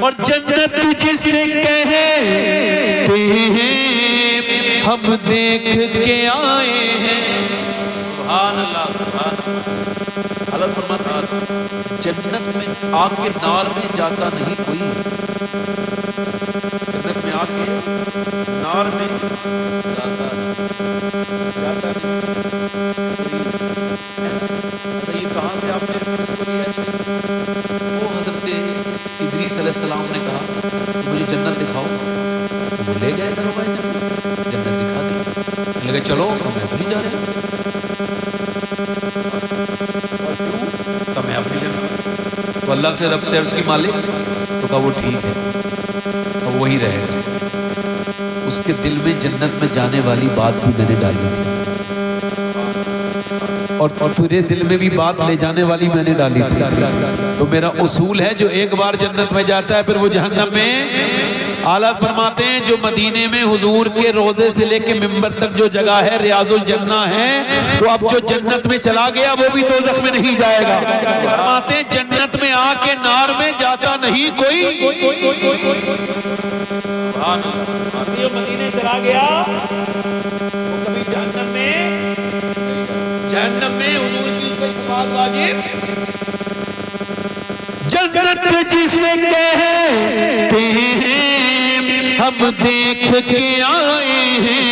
اور جنت جسے کہتے ہیں ہم دیکھ کے آئے ہیں. سبحان اللہ سبحان اللہ. حضرت فرماتا ہے جنت میں آگ کے نار میں جاتا نہیں کوئی. جنت میں آگ کے نار میں جاتا نہیں کوئی. کہاں سے آپ نے اس کو لیا؟ وہ حضرت ادریس علیہ السلام نے کہا مجھے جنت دکھاؤ. وہ لے گئے کرو بھائی جنت دکھا دی. لگے چلو میں تو نہیں جا رہے. تو میں اپنی جنت تو اللہ سے رب سے عرض کی مالک تو کہا وہ ٹھیک ہے اور وہی رہے گا. اس کے دل میں جنت میں جانے والی بات بھی میں نے ڈالی تھی اور تیرے دل میں بھی بات لے جانے والی میں نے ڈالی تھی. تو میرا اصول ہے جو ایک بار جنت میں جاتا ہے پھر وہ جہنم میں. اعلیٰ فرماتے ہیں جو مدینے میں حضور کے روضے سے لے کے منبر تک جو جگہ ہے ریاض الجنہ ہے تو اب جو جنت میں چلا گیا وہ بھی دوزخ میں نہیں جائے گا. فرماتے ہیں جنت میں آ کے نار میں جاتا نہیں کوئی. جو مدینے چلا گیا وہ کبھی جہنم میں حضور کی اس پہ شفاعت واجب. جنت جسے کہتے ہیں ہم دیکھ کے آئے ہیں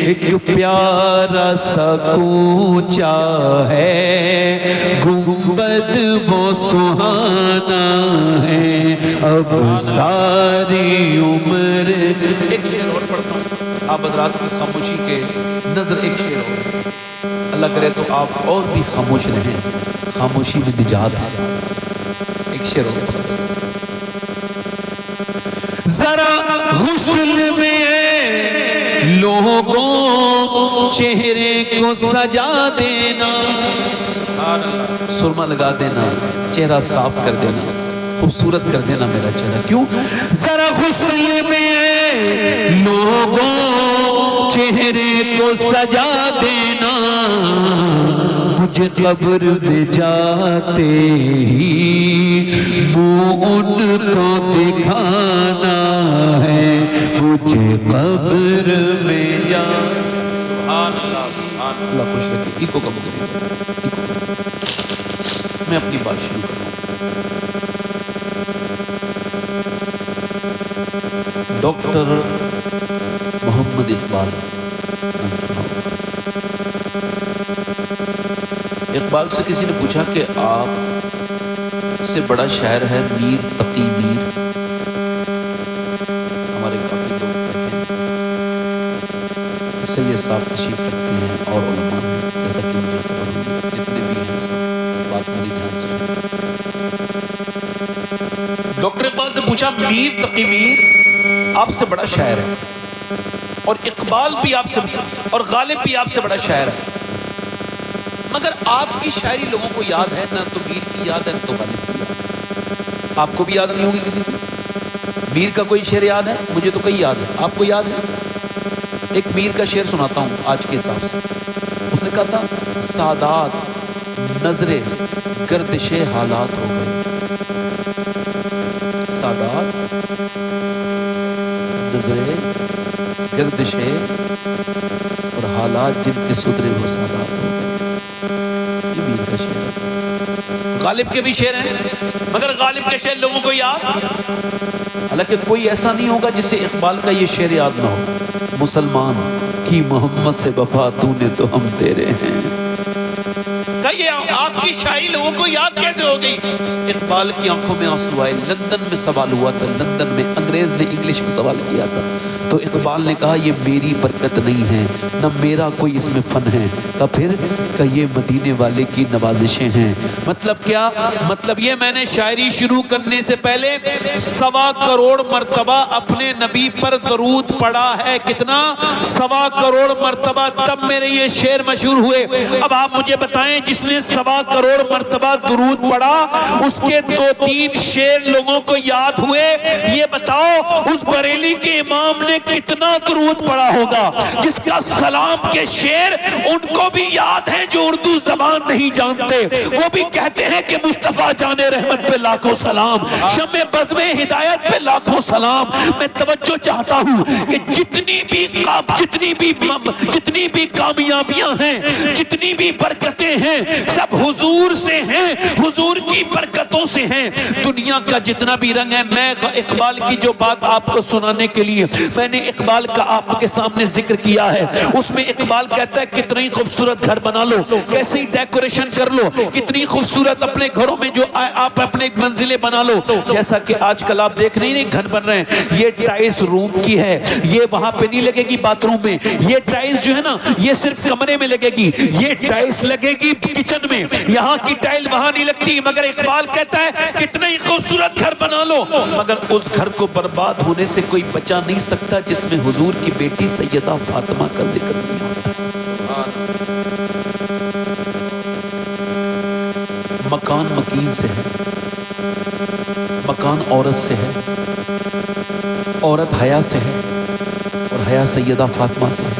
ایک پیارا سا کوچا ہے گنبد وہ سہانا ہے اب ساری عمر. ایک شعر اور پڑھتا ہوں آپ حضرات کی خاموشی کے نظر. ایک شعر اور اللہ کرے تو آپ اور بھی خاموش رہیں. خاموشی میں نجات ہے. ایک شعر اور ذرا حسن میں لوگوں چہرے کو سجا دینا. سرما لگا دینا چہرہ صاف کر دینا خوبصورت کر دینا میرا چہرہ. کیوں؟ ذرا حسن میں لوگوں چہرے کو سجا دینا مجھے قبر میں جاتے ہی منہ ان کو دکھانا ہے مجھے قبر میں جا. سبحان اللہ سبحان اللہ. خوش رکھے ایکو کا مگر میں اپنی بات شروع کروں. ڈاکٹر محمد اقبال سے کسی نے پوچھا کہ آپ سے بڑا شاعر ہے میر تقی میر. ہمارے کافی لوگ کہتے ہیں سید صاحب تشریف رکھتے ہیں اور علماء ہیں جیسا کہ مجھے خبر ہوئی جتنے بھی ہیں سب بات میری دھیان سے. ڈاکٹر اقبال سے پوچھا میر تقی میر آپ سے بڑا شاعر ہے اور اقبال بھی آپ سے اور غالب بھی آپ سے بڑا شاعر ہے مگر آپ کی شاعری لوگوں کو یاد ہے نہ تو میر کی یاد ہے نہ تو غالب کی یاد ہے. آپ کو بھی یاد نہیں ہوگی کسی کو. میر کا کوئی شعر یاد ہے؟ مجھے تو کئی یاد ہے. آپ کو یاد ہے؟ ایک میر کا شعر سناتا ہوں آج کے حساب سے. اس نے کہا تھا سادات نظریں گردش حالات ہو گئے. سادات نظریں گردش اور حالات جن کے سدرے وہ سادات ہو گئے. یہ میر کا شعر ہے. غالب کے بھی شعر ہیں مگر غالب کے شعر لوگوں کو یاد. حالانکہ کوئی ایسا نہیں ہوگا جسے اقبال کا یہ شعر یاد نہ ہو. مسلمان کی محمد سے وفا تو نے تو ہم تیرے ہیں. کہیے آپ کی شاعری لوگوں کو یاد کیسے ہو گئی؟ اقبال کی آنکھوں میں آنسو آئے. لندن میں سوال ہوا تھا. لندن میں انگریز نے انگلش میں سوال کیا تھا تو اقبال نے کہا یہ میری برکت نہیں ہے نہ میرا کوئی اس میں فن ہے. تو پھر کہ یہ مدینے والے کی نوازشیں ہیں. مطلب کیا؟ مطلب یہ میں نے شاعری شروع کرنے سے پہلے 1.25 کروڑ مرتبہ اپنے نبی پر درود پڑھا ہے. کتنا؟ 1.25 کروڑ مرتبہ. تب میرے یہ شعر مشہور ہوئے. اب آپ مجھے بتائیں جس نے 1.25 کروڑ مرتبہ درود پڑھا اس کے 2-3 شعر لوگوں کو یاد ہوئے. یہ بتاؤ اس بریلی کے امام نے نے کتنا درود پڑھا ہوگا، جس کا سلام کے شعر ان کو بھی یاد ہیں جو اردو زبان نہیں جانتے، وہ بھی کہتے ہیں کہ مصطفیٰ جان رحمت پہ لاکھوں سلام، شمع بزم ہدایت پہ لاکھوں سلام۔ میں توجہ چاہتا ہوں کہ جتنی بھی کامیابیاں ہیں، جتنی بھی برکتیں ہیں، سب حضور سے ہیں، حضور کی برکتوں سے ہیں۔ دنیا کا جتنا بھی رنگ ہے، میں اقبال کی جو بات آپ کو سنانے کے لیے میں نے اقبال کا آپ کے سامنے ذکر کیا ہے، اس میں اقبال کہتا ہے کتنی خوبصورت گھر بنا لو، کیسے ڈیکوریشن کر لو، کتنی خوبصورت اپنے گھروں میں جو آپ اپنے منزلیں بنا لو، جیسا کہ آج کل آپ دیکھ رہے ہیں گھر بن رہے ہیں، یہ ٹائلز روم کی ہے، یہ وہاں پہ نہیں لگے گی باتھ روم میں، یہ ٹائلز جو ہے نا یہ صرف کمرے میں لگے گی، یہ ٹائلز لگے گی کچن میں، یہاں کی ٹائل وہاں نہیں لگتی۔ مگر اقبال کہتا ہے کتنا ہی خوبصورت گھر بنا لو، مگر اس گھر کو برباد ہونے سے کوئی بچا نہیں سکتا جس میں حضور کی بیٹی سیدہ فاطمہ کا ذکر نہیں ہوتا۔ مکان مکین سے ہے، مکان عورت سے ہے، عورت حیا سے ہے، اور حیا سیدہ فاطمہ سے ہے۔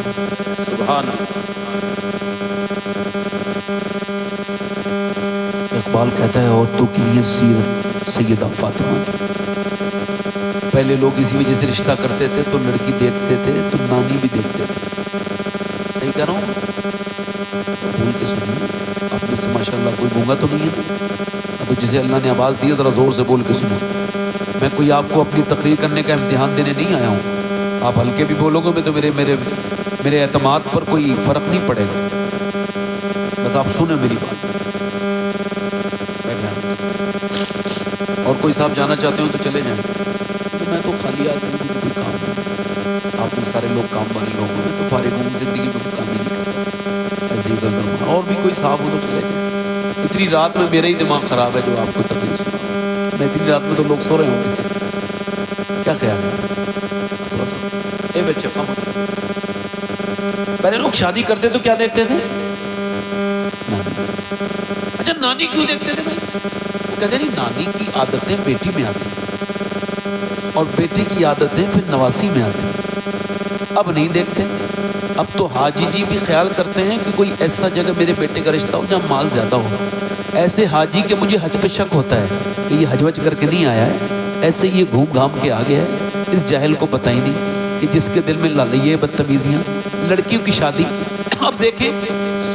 سبحان اللہ۔ اقبال کہتا ہے عورتوں کے لیے سیرت سیدہ فاطمہ۔ پہلے لوگ اسی وجہ سے رشتہ کرتے تھے، تو لڑکی دیکھتے تھے تو نانی بھی دیکھتے تھے۔ صحیح کہہ رہا ہوں؟ بھول کے سنیے، آپ میں سے ماشاءاللہ کوئی گونگا تو نہیں ہے، اب جسے اللہ نے آواز دی ذرا زور سے بول کے سنو۔ میں کوئی آپ کو اپنی تقریر کرنے کا امتحان دینے نہیں آیا ہوں، آپ ہلکے بھی بولو گے میں تو میرے اعتماد پر کوئی فرق نہیں پڑے گا، بس آپ سنیں میری بات۔ اور کوئی صاحب جانا چاہتے ہوں تو چلے جائیں، میں تو خالی آدمی ہوں، کوئی کام نہیں، آپ میں سارے لوگ کام والے لوگ ہیں، تو فارغ ہوں، زندگی میں کوئی کام نہیں کرتا، عزیز اللہ۔ اور بھی کوئی صاحب ہو تو چلے جائیں، اتنی رات میں میرا ہی دماغ خراب ہے جو آپ کو تکلیف سنا، میں اتنی رات میں تو لوگ سو رہے ہوں گے، کیا خیال ہے؟ اے بچے پہلے لوگ شادی کرتے تو کیا دیکھتے تھے؟ اچھا نانی کیوں دیکھتے تھے بھائی؟ وہ کہتے ہیں نہیں، نانی کی عادتیں بیٹی میں آتی ہیں اور بیٹی کی عادتیں پھر نواسی میں آتی ہیں۔ اب نہیں دیکھتے، اب تو حاجی جی بھی خیال کرتے ہیں کہ کوئی ایسا جگہ میرے بیٹے کا رشتہ ہو جہاں مال زیادہ ہو، ایسے حاجی کے مجھے حج پہ شک ہوتا ہے کہ یہ حج وج کر کے نہیں آیا ہے، ایسے یہ گھوم گھام کے آ گیا ہے، اس جاہل کو پتہ ہی نہیں کہ جس کے دل میں یہ بدتمیزیاں۔ لڑکیوں کی شادی اب دیکھیں،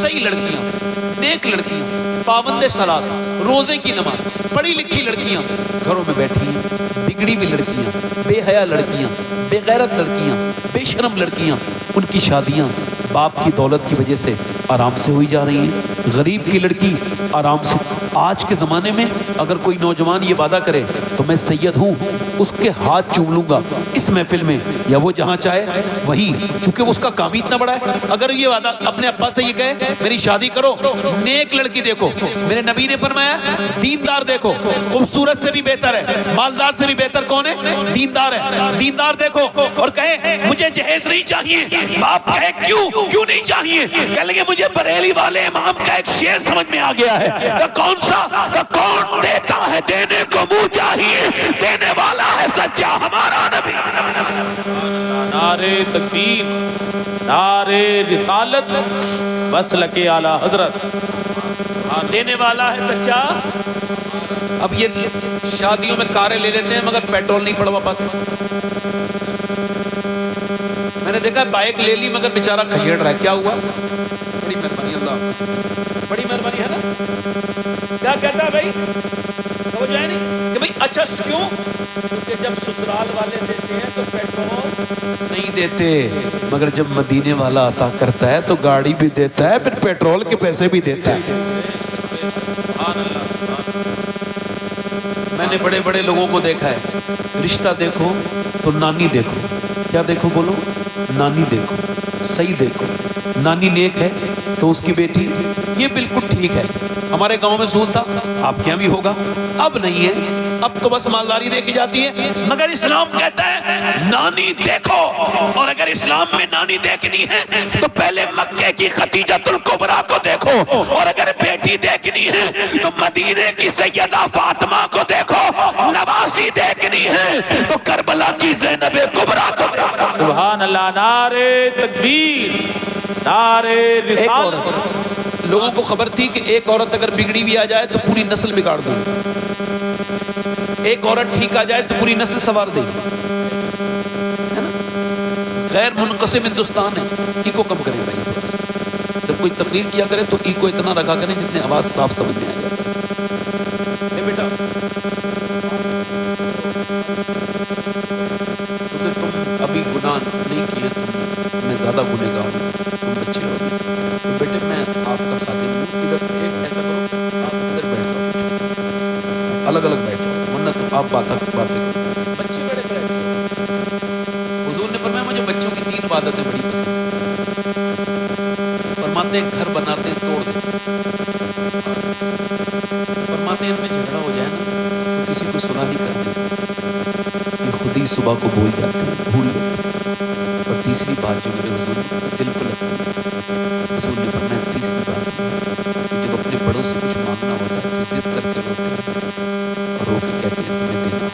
صحیح لڑکیاں، نیک لڑکیاں، پابند صلاۃ، روزے کی نماز، پڑھی لکھی لڑکیاں گھروں میں بیٹھی ہیں، بگڑی ہوئی لڑکیاں، بے حیا لڑکیاں، بے غیرت لڑکیاں، بے شرم لڑکیاں، ان کی شادیاں باپ کی دولت کی وجہ سے آرام سے ہوئی جا رہی ہیں۔ غریب کی لڑکی آرام سے، آج کے زمانے میں اگر کوئی نوجوان یہ وعدہ کرے تو میں سید ہوں، اس کے ہاتھ چوم لوں گا اس محفل میں یا وہ جہاں چاہے وہیں، چونکہ اس کا کام ہی اتنا بڑا ہے۔ اگر یہ وعدہ اپنے ابا سے یہ کہے میری شادی کرو، نیک لڑکی دیکھو، میرے نبی نے فرمایا دیندار دیکھو، خوبصورت سے بھی بہتر ہے، مالدار سے بھی بہتر کون ہے؟ دیندار ہے، دیندار دیکھو، اور کہے مجھے جہیز نہیں چاہیے، باپ کہے کیوں نہیں چاہیے؟ کہہ لیں گے مجھے بریلی والے امام کا ایک شعر سمجھ میں آ گیا ہے، کہ کون سا؟ کہ کون دیتا ہے دینے کو منہ چاہیے، دینے والا ہے سچا ہمارا نبی۔ نعرے تکبیر، نعرے رسالت، مسلک اعلی حضرت، دینے والا ہے سچا۔ اب یہ شادیوں میں کاریں لے لیتے ہیں مگر پیٹرول نہیں پڑوا پاتے۔ میں نے دیکھا بائک لے لی مگر بیچارہ کھچیڑ رہا ہے، کیا ہوا؟ بڑی مہربانی اللہ، بڑی مہربانی ہے نا۔ کیا کہتا ہے بھائی؟ سمجھ آئے نہیں کہ بھائی اچھا کیوں؟ کیونکہ جب سسرال والے دیتے ہیں تو پیٹرول نہیں دیتے، مگر جب مدینے والا عطا کرتا ہے تو گاڑی بھی دیتا ہے، پھر پیٹرول کے پیسے بھی دیتا ہے۔ میں نے بڑے بڑے لوگوں کو دیکھا ہے، رشتہ دیکھو تو نانی دیکھو، کیا دیکھو بولو؟ نانی دیکھو، صحیح دیکھو، نانی نیک ہے تو اس کی بیٹی یہ بالکل ٹھیک ہے۔ ہمارے گاؤں میں سود تھا، آپ کے یہاں بھی ہوگا، اب نہیں ہے، اب تو بس مالداری دیکھی جاتی ہے، مگر اسلام کہتا ہے نانی دیکھو، اور اگر اسلام میں نانی دیکھنی ہے تو پہلے مکے کی خدیجۃ الکبریٰ کو دیکھو، اور اگر بیٹی دیکھنی ہے تو مدینے کی سیدہ فاطمہ کو دیکھو، نواسی دیکھنی ہے تو کربلا کی زینب کبریٰ کو دیکھنا۔ سبحان اللہ، نعرے تکبیر، نعرے رسالت۔ لوگوں کو خبر تھی کہ ایک عورت اگر بگڑی بھی آ جائے تو پوری نسل بگاڑ دے گی، ایک عورت ٹھیک آ جائے تو پوری نسل سنوار دے گی۔ غیر منقسم ہندوستان ہے، ای کو کم کرے گا۔ جب کوئی تقریر کیا کرے تو ای کو اتنا رکھا کریں جتنے آواز صاف سمجھ میں آ جائے۔ اے بیٹا، تم ابھی گناہ نہیں کیے، میں زیادہ گنہگار ہوں، تم بچے ہو، تو بیٹے میں آپ کا خادم ہوں، ادھر ایک ایسا کرو، آپ ادھر بیٹھ جاؤ، الگ الگ بیٹھ جاؤ، ورنہ تو آپ باتیں کرو۔ بچے بڑے بڑے، حضور نے فرمایا مجھے بچوں کی 3 عبادتیں بڑی پسند ہیں۔ فرماتے ہیں گھر بناتے ہیں توڑ دیتے، فرماتے ہیں ان میں جھگڑا ہو جائے نا تو کسی کو سنا نہیں کرتے، یہ خود ہی صبح کو بھول جاتے ہیں، بھول جاتے ہیں۔ اور تیسری بات جو میرے حضور دل کو لگتی ہے، حضور نے فرمایا تیسری بات کہ جب اپنے بڑوں سے کچھ مانگنا ہوتا ہے تو ضد کر کے روتے ہیں اور رو کے کہتے ہیں تمہیں دینا،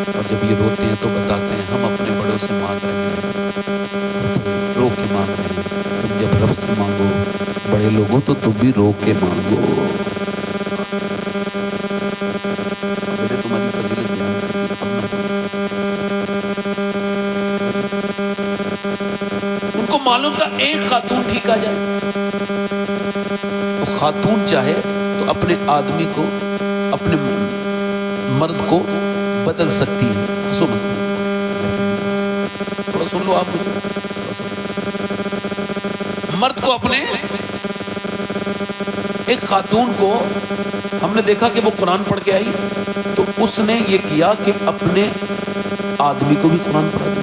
اور جب یہ روتے ہیں تو بتاتے ہیں ہم اپنے بڑوں سے مانگ رہے ہیں، رو کے مانگ رہے ہیں۔ تم جب رب سے مانگو بڑے لوگوں تو تم بھی رو کے مانگو۔ بیٹے تمہاری فضیلت بیان کرتی ان کو معلوم تھا ایک خاتون ٹھیک آ جائے تو خاتون چاہے تو اپنے آدمی کو، اپنے مرد کو بدل سکتی ہے۔ سو مت تھوڑا سن لو آپ، مرد کو اپنے، ایک خاتون کو ہم نے دیکھا کہ وہ قرآن پڑھ کے آئی تو اس نے یہ کیا کہ اپنے آدمی کو بھی قرآن پڑھا دیا۔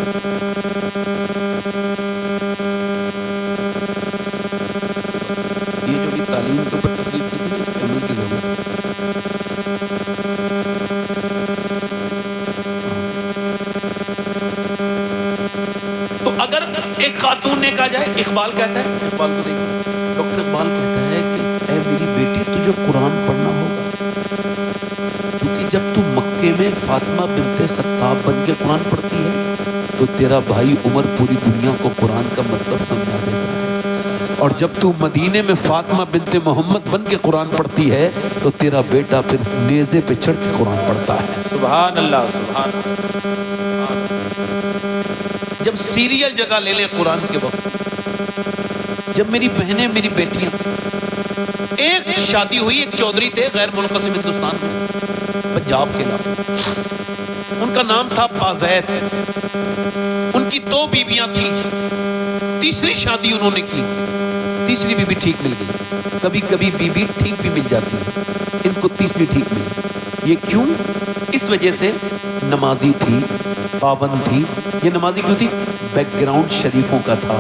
یہ جو بھی تعلیم کے اوپر تقریر کی تھی عمل کی ضرورت ہے۔ تو اگر ایک خاتون نے کہا جائے، اقبال کہتا ہے، اقبال کو دیکھیں، ڈاکٹر اقبال کہتا ہے کہ اے میری بیٹی تجھے قرآن پڑھنا ہوگا، کیونکہ جب تو مکے میں فاطمہ بنت خطاب بن کے قرآن پڑھتی ہے تو تیرا بھائی عمر پوری دنیا کو قرآن کا مطلب سمجھا دیتا ہے، اور جب تو مدینے میں فاطمہ بنت محمد بن کے قرآن پڑھتی ہے تو تیرا بیٹا پھر نیزے پہ چڑھ کے قرآن پڑھتا ہے۔ سبحان اللہ، سبحان اللہ۔ جب سیریل جگہ لے لیں قرآن کے وقت، جب میری بہنیں، میری بیٹیاں، ایک شادی ہوئی، ایک چودھری تھے غیر منقسم ہندوستان میں، پنجاب کے علاقے، ان کا نام تھا پازید، ان کی 2 بیویاں تھیں، تیسری شادی انہوں نے کی، تیسری بیوی ٹھیک مل گئی۔ کبھی کبھی بیوی ٹھیک بھی مل جاتی ہے، ان کو تیسری ٹھیک ملی۔ یہ کیوں؟ اس وجہ سے نمازی تھی، پابند تھی۔ یہ نمازی کیوں تھی؟ بیک گراؤنڈ شریفوں کا تھا،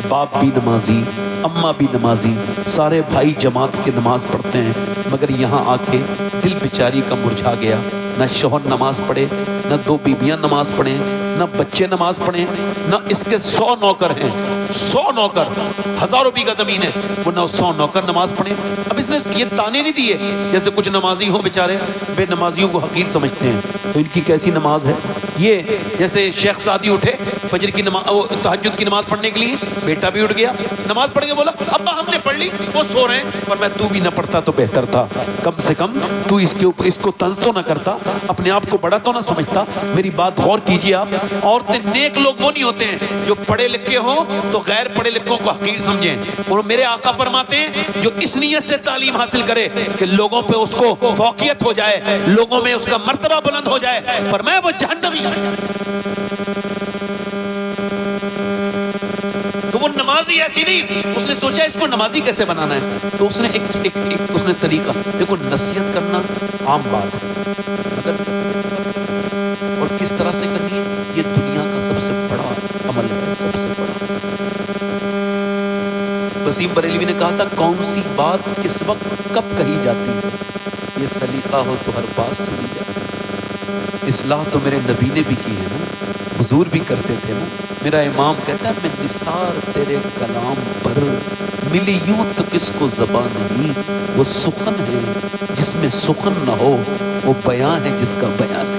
باپ بھی نمازی، اماں بھی نمازی، سارے بھائی جماعت کے نماز پڑھتے ہیں، مگر یہاں آ کے دل بیچاری کا مرجھا گیا۔ نہ شوہر نماز پڑھے، نہ 2 بیویاں نماز پڑھیں، نہ بچے نماز پڑھیں، نہ اس کے 100 نوکر ہیں، 100 نوکر، ہزاروں بیگھہ زمین ہے، وہ نہ 100 نوکر نماز پڑھیں۔ اب اس نے یہ تانے نہیں دیے جیسے کچھ نمازی ہوں بیچارے بے نمازیوں کو حقیر سمجھتے ہیں، تو ان کی کیسی نماز ہے؟ یہ جیسے شیخ سعدی اٹھے فجر کی نماز، وہ تہجد کی نماز پڑھنے کے لیے، بیٹا بھی اٹھ گیا، نماز پڑھ کے بولا ابا ہم نے پڑھ لی، وہ سو رہے ہیں، اور میں تو بھی نہ پڑھتا تو بہتر تھا، کم سے کم تو اس کے اوپر اس کو طنز تو نہ کرتا، اپنے آپ کو بڑا تو نہ سمجھتا۔ میری بات غور کیجیے آپ، عورتیں، نیک لوگ وہ نہیں ہوتے ہیں جو پڑھے لکھے ہوں تو غیر پڑھے لکھوں کو حقیر سمجھیں، اور میرے آقا فرماتے ہیں جو اس نیت سے تعلیم حاصل کرے کہ لوگوں پہ اس کو فوقیت ہو جائے، لوگوں میں اس کا مرتبہ بلند ہو جائے، فرمایا وہ جہنمی ہے۔ تو وہ نمازی ایسی نہیں، اس نے سوچا اس کو نمازی کیسے بنانا ہے، تو اس نے ایک اس نے طریقہ، دیکھو نصیحت کرنا عام بات ہے، مگر اور کس طرح سے کرنی ہے، یہ دنیا کا سب سے بڑا عمل ہے، سب سے بڑا۔ وسیم بریلوی نے کہا تھا کون سی بات کس وقت کب کہی جاتی ہے، یہ سلیقہ ہو تو ہر بات سنی جاتی ہے۔ اصلاح تو میرے نبی نے بھی کی ہے نا، حضور بھی کرتے تھے نا۔ میرا امام کہتا ہے میں نثار تیرے کلام پر ملی یوں تو کس کو زبان نہیں، وہ سخن ہے جس میں سخن نہ ہو، وہ بیان ہے جس کا بیان ہے۔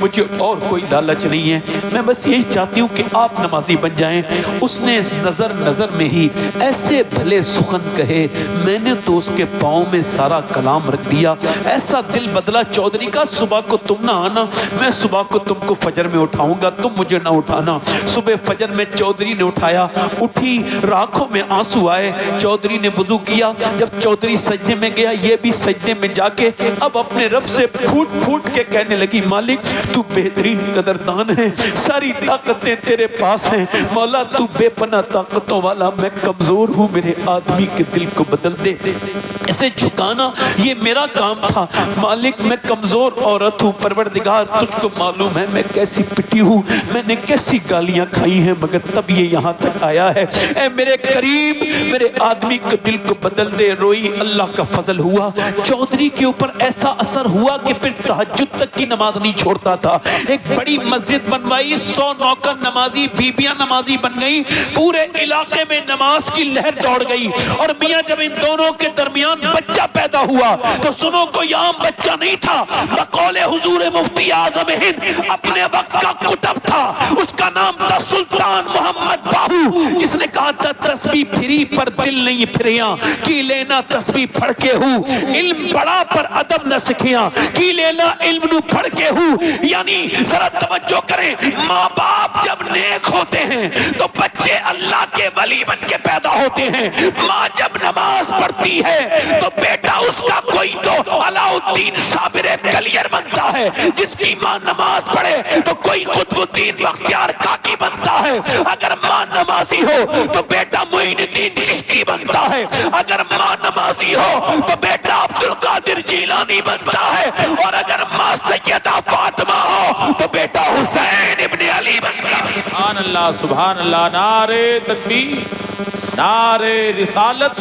مجھے اور کوئی لالچ نہیں ہے، میں بس یہی چاہتی ہوں کہ آپ نمازی بن جائیں۔ اس نے اس نظر میں ہی ایسے بھلے سخن کہے، میں نے تو اس کے پاؤں میں سارا کلام رکھ دیا۔ ایسا دل بدلا چودھری کا، صبح کو تم نہ آنا، میں صبح کو تم کو فجر میں اٹھاؤں گا، تم مجھے نہ اٹھانا۔ صبح فجر میں چودھری نے اٹھایا، اٹھی آنکھوں میں آنسو آئے، چودھری نے وضو کیا۔ جب چودھری سجدے میں گیا، یہ بھی سجدے میں جا کے اب اپنے رب سے پھوٹ پھوٹ کے کہنے لگی، مالک تو بہترین قدردان ہے، ساری طاقتیں تیرے پاس ہیں، مولا تو بے پناہ طاقتوں والا، میں کمزور ہوں، میرے آدمی کے دل کو بدل دے۔ اسے جھکانا یہ میرا کام تھا، مالک میں کمزور عورت ہوں، پروردگار تجھ کو معلوم ہے میں کیسی پٹی ہوں، میں نے کیسی گالیاں کھائی ہیں، مگر تب یہ یہاں تک آیا ہے۔ اے میرے کریم، میرے آدمی کے دل کو بدل دے۔ روئی، اللہ کا فضل ہوا، چودھری کے اوپر ایسا اثر ہوا کہ پھر تہجد تک کی نماز نہیں چھوڑتا تھا۔ ایک بڑی مسجد بنوائی، 100 نوکر نمازی، بیبیاں نمازی بن گئی، پورے علاقے میں نماز کی لہر دوڑ گئی۔ اور میاں جب ان دونوں کے درمیان بچہ پیدا ہوا تو سنو کوئی عام بچہ نہیں تھا، بقول حضور مفتی اعظم ہند اپنے وقت کا کتب تھا، اس کا نام تھا سلطان محمد باہو، جس نے کہا تھا تسبیح پھری پر دل نہیں پھریاں، کی لینا تسبیح پڑھ کے ہوں، علم پڑھا پر ادب نہ سکھیاں، کی لینا علم نو پڑھ کے ہوں۔ یعنی ذرا توجہ کریں، ماں باپ جب نیک ہوتے ہیں تو بچے اللہ کے ولی بن کے پیدا ہوتے ہیں۔ ماں جب نماز پڑھتی ہے تو بیٹا اس کا کوئی تو علاء الدین صابر کلیر بنتا ہے، جس کی ماں نماز پڑھے تو کوئی قطب الدین بختیار کاکی بنتا ہے۔ اگر ماں نمازی ہو تو بیٹا معین الدین چشتی بنتا ہے، اگر ماں نمازی ہو تو بیٹا عبد القادر جیلانی بنتا ہے، اور اگر ماں سیدہ فاطمہ ہو تو بیٹا حسین ابن علی بنتا ہے۔ سبحان اللہ، سبحان اللہ، نعرہ تکبیر، نعرہ رسالت،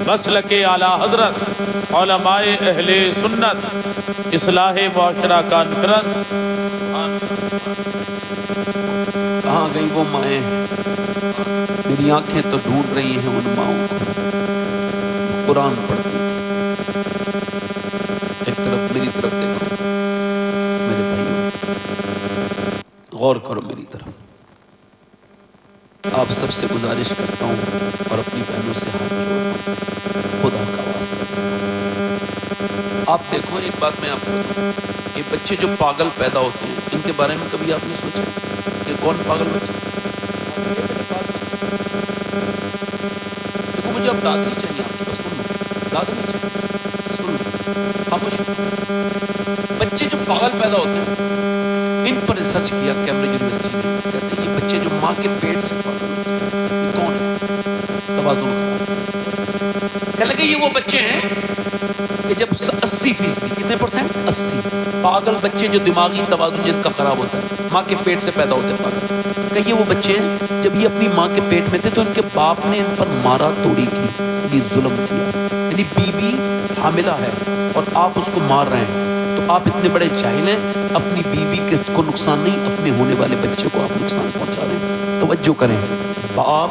مسلک اعلی حضرت، علماء اہل سنت، اصلاح معاشرہ کانفرنس۔ کہاں گئی وہ مائیں؟ میری آنکھیں تو ڈھونڈ رہی ہیں ان ماؤں کو، قرآن پڑھتی۔ ایک طرف میری طرف دیکھو میرے بھائیوں، غور کرو میری طرف۔ آپ سب سے گزارش کرتا ہوں اور اپنی بہنوں سے ہاتھ جوڑتا ہوں، خدا کا واسطہ آپ دیکھو، ایک بات میں آپ کو بتاؤں، یہ بچے جو پاگل پیدا ہوتے ہیں، ان کے بارے میں کبھی آپ نے سوچا کہ کون پاگل بچے؟ دیکھو مجھے اب داد نہیں چاہیے آپ کی، بس سن لو، داد نہیں چاہیے، سن لو، خاموش۔ بچے جو پاگل پیدا ہوتے ہیں، ان پر ریسرچ کیا کیمبرج یونیورسٹی نے، کہتے ہیں یہ بچے جو ماں کے پیٹ سے پاگل ہوتے ہیں، یہ کون ہے؟ توازن۔ کہنے لگے یہ وہ بچے ہیں کہ جب 80%، کتنے پرسنٹ؟ 80 پاگل بچے جو دماغی توازن جن کا خراب ہوتا ہے، ماں کے پیٹ سے پیدا ہوتے ہیں پاگل، کہ یہ وہ بچے ہیں جب یہ اپنی ماں کے پیٹ میں تھے تو ان کے باپ نے ان پر مارا توڑی کی، یعنی ظلم کیا، یعنی بیوی حاملہ ہے اور آپ اس کو مار رہے ہیں، تو آپ اتنے بڑے جاہل ہیں، اپنی بیوی کو نقصان نہیں، اپنے ہونے والے بچے کو آپ نقصان پہنچا رہے ہیں۔ توجہ کریں باپ،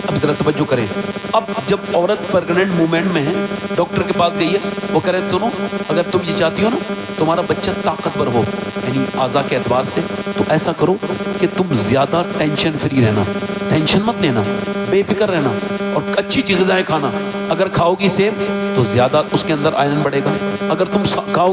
اب ذرا توجہ کریں۔ اب جب عورت پریگننٹ مومنٹ میں ہے، ڈاکٹر کے پاس گئی ہے، وہ کہہ رہے ہیں سنو، اگر تم یہ چاہتی ہو نا تمہارا بچہ طاقتور ہو، یعنی اعضاء کے اعتبار سے، تو ایسا کرو کہ تم زیادہ ٹینشن فری رہنا، ٹینشن مت لینا، بے فکر رہنا، اور اچھی چیزیں کھانا۔ اگر کھاؤ گی سیب تو زیادہ اس کے اندر آئرن بڑھے گا، اگر تم کھاؤ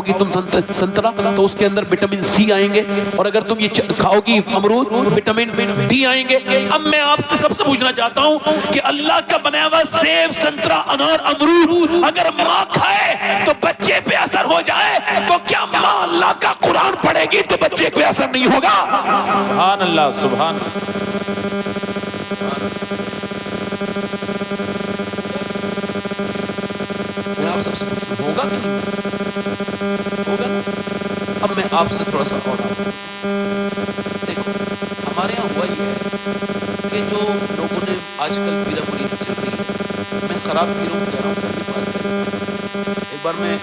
گی تم سنترا تو اس کے اندر وٹامن سی آئیں گے، اور اگر تم یہ کھاؤ گی امرود تو وٹامن ڈی آئیں گے۔ اب میں آپ سے سب سے پوچھنا چاہتا ہوں کہ اللہ کا بنایا ہوا سیب، سنترا، انار، امرود اگر ماں کھائے تو بچے پہ اثر ہو جائے، تو کیا ماں اللہ کا قرآن پڑھے گی تو بچے پہ اثر نہیں ہوگا؟ سبحان اللہ، سبحان آپ سب سے پوچھنا ہوگا کہ نہیں ہوگا؟ اب میں آپ سے تھوڑا سا اور دیکھو، ہمارے یہاں ہوا یہ ہے کہ جو لوگوں نے آج کل پیرا مرید چل رہی ہے، میں خراب پیروں کو کہہ رہا ہوں پہلی بات۔ ایک بار میں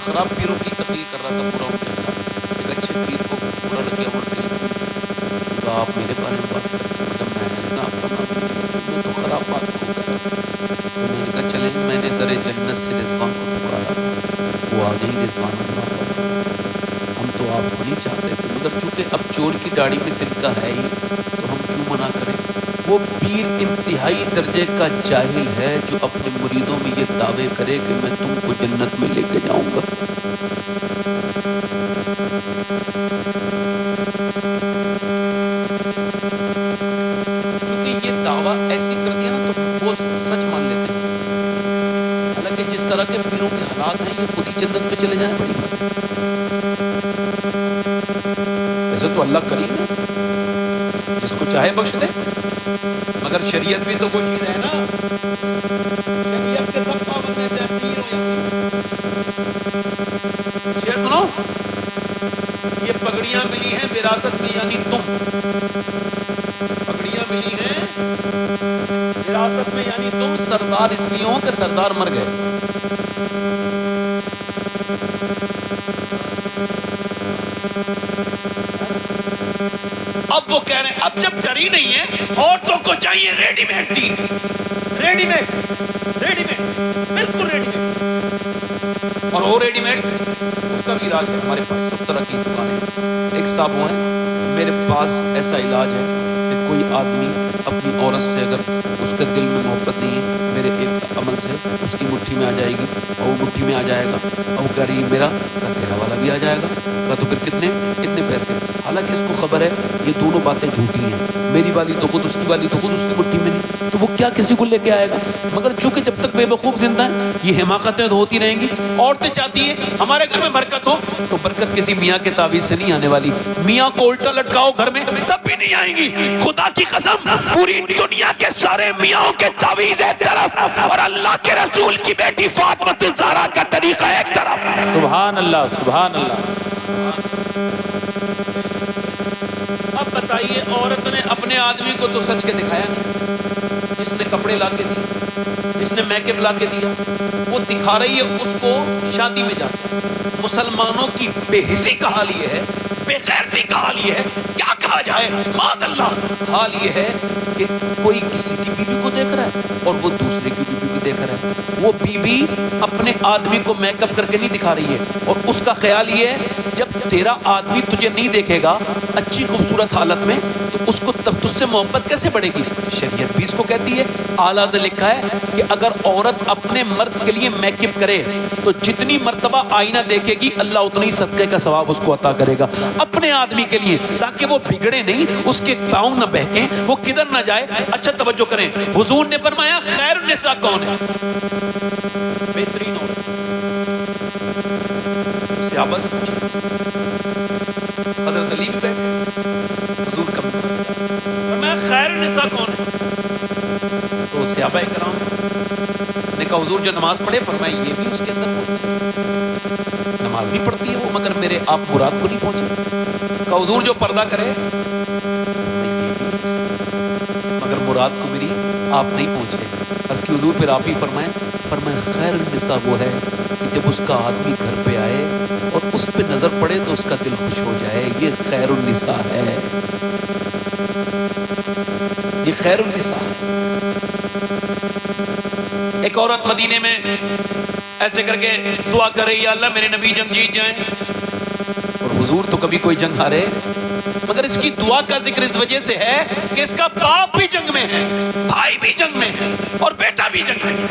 خراب پیروں کی تقریر کر رہا تھا پورا ان کے خلاف، ایک اچھے پیر کو پورا لگیا ہوا، آپ میرے بارے میں بات کرتے ہیں، جب میں نے آپ کا نام تو خراب بات کو کر رہا تو میں نے کہا چلیں، میں نے در جنت سے رضوان کو پکارا، وہ آ گئی رضوان اللہ، مگر چونکہ اب چور کی داڑھی میں تنکا ہے ہی تو ہم کیوں منع کریں. وہ پیر انتہائی درجے کا جاہل ہے جو اپنے مریدوں میں یہ دعوے کرے کہ میں تم کو جنت میں لے کے جاؤں گا. چونکہ یہ دعویٰ ایسی کر دیا نا تو وہ سچ مان لیتے ہیں. حالانکہ جس طرح کے پیروں کے حالات ہیں یہ خود ہی جنت میں چلے جائیں بڑی بات. ویسے تو اللہ کریم ہے جس کو چاہے بخش دے مگر شریعت بھی تو کوئی چیز ہے نا. شریعت کے سب پابند ہیں چاہے پیر ہو یا شیر سنو. یہ پگڑیاں ملی ہیں وراثت میں یعنی تم. پگڑیاں ملی ہیں وراثت میں یعنی تم. سردار اس لیے ہو کہ سردار مر گئے. اب وہ کہہ رہے ہیں اب جب ڈر ہی نہیں ہے عورتوں کو چاہیے ریڈی میڈ دین. ریڈی میڈ بالکل ریڈی میڈ. اور وہ ریڈی میڈ اس کا بھی علاج ہے ہمارے پاس. سب طرح کی دکانیں. ایک صاحب وہ ہیں میرے پاس ایسا علاج ہے کہ کوئی آدمی اپنی عورت سے اگر اس کے دل میں محبت نہیں ہے میرے ایک عمل سے اس کی مٹھی میں آ جائے گی اور وہ مٹھی میں آ جائے گا اور وہ کہہ رہی میرا تیرا والا بھی آ جائے گا تو پھر کتنے پیسے. حالانکہ اس کو خبر ہے یہ دونوں باتیں جھوٹی ہیں. میری والی تو خود اس کی والی تو خود اس کی مٹھی میں نہیں تو وہ کیا کسی کو لے کے آئے گا. مگر چونکہ جب تک بے وقوف زندہ ہیں یہ حماقتیں تو ہوتی رہیں گی. عورتیں چاہتی ہیں ہمارے گھر میں برکت ہو تو برکت کسی میاں کے تعویذ سے نہیں آنے والی. میاں کو الٹا لٹکاؤ گھر میں تب بھی نہیں آئیں گی. خدا کی قسم پوری دنیا کے سارے میاں کے تعویذ ایک طرف اور اللہ کے رسول کی بیٹی فاطمہ الزہرا کا طریقہ ایک طرف. سبحان اللہ سبحان اللہ. اب بتائیے عورت نے اپنے آدمی کو تو سچ کے دکھایا نہیں. جس نے کپڑے لا کے دیے جس نے میک اپ لا کے دیا وہ دکھا رہی ہے اس کو شادی میں جاتا. مسلمانوں کی بے حسی کا حال یہ ہے بے غیرتی کا حال یہ ہے کیا کہا جائے معاذ اللہ. حال یہ ہے کہ کوئی کسی کی بیوی کو دیکھ رہا ہے اور وہ دوسرے کی بیوی کو دیکھ رہا ہے. وہ بیوی اپنے آدمی کو میک اپ کر کے نہیں دکھا رہی ہے اور اس کا خیال یہ ہے جب تیرا آدمی تجھے نہیں دیکھے گا اچھی خوبصورت حالت میں تو اس کو تب تجھ سے محبت کیسے بڑھے گی. شریعت بھی اس کو کہتی ہے. اعلیٰ نے لکھا ہے کہ اگر عورت اپنے مرد کے لیے میک اپ کرے تو جتنی مرتبہ آئینہ دیکھے گی اللہ اتنی صدقے کا ثواب اس کو عطا کرے گا اپنے آدمی کے لیے تاکہ وہ بگڑے نہیں اس کے پاؤں نہ بہکیں وہ کدھر نہ جائے. اچھا توجہ کریں حضور نے فرمایا خیر النساء کون ہے. بہترین عورت. صحابہ سے پوچھا حضرت علی بھی بیٹھے حضور کا فرمایا خیر النساء کون ہے. تو صحابہ کرام نے کہا حضور جو نماز پڑھے. فرمایا یہ بھی اس کے اندر نماز بھی پڑھتی ہے وہ مگر میرے آپ مراد کو نہیں پہنچے. کہا حضور جو پردہ کرے مگر مراد کو میری آپ نہیں پہنچے. عرض کی حضور پھر آپ ہی فرمائیں. فرمایا خیر النساء وہ ہے کہ جب اس کا آدمی گھر پہ آئے اور اس پہ نظر پڑے تو اس کا دل خوش ہو جائے. یہ خیر النساء ہے. یہ خیر النساء ہے. ایک عورت مدینے میں ایسے کر کے دعا کر رہی ہے اللہ میرے نبی جنگ جیت جائیں. اور حضور تو کبھی کوئی جنگ ہارے مگر اس کی دعا کا ذکر اس وجہ سے ہے کہ اس کا باپ بھی جنگ میں ہے بھائی بھی جنگ میں ہے اور بیٹا بھی جنگ میں ہے.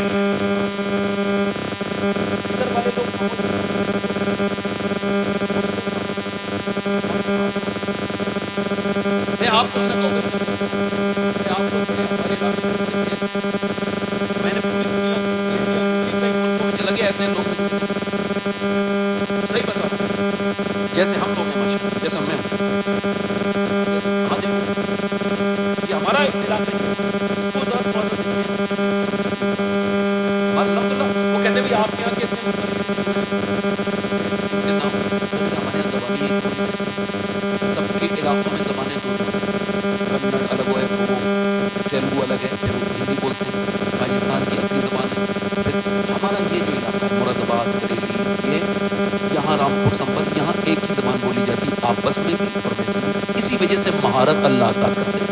میں آپ کو میں نے پوری لگے ایسے لوگ صحیح بتا جیسے ہم لوگ ہیں جیسا میں یہ ہمارا اختلاف ہے. وہ کہتے بھی آپ کے یہاں کیسے سب کے علاقوں میں زبانیں کنڑ الگ ہے تیلگو الگ ہے پھر ہندی بولتے ہیں. راجستھان کی اپنی زبان ہے. پھر ہمارا یہ جو علاقہ ہے مراد آباد بریلی یہ یہاں رامپور سنبل یہاں ایک ہی زبان بولی جاتی ہے آپس میں بھی اور ویسے بھی. اسی وجہ سے مہارت اللہ عطا کرتے ہیں.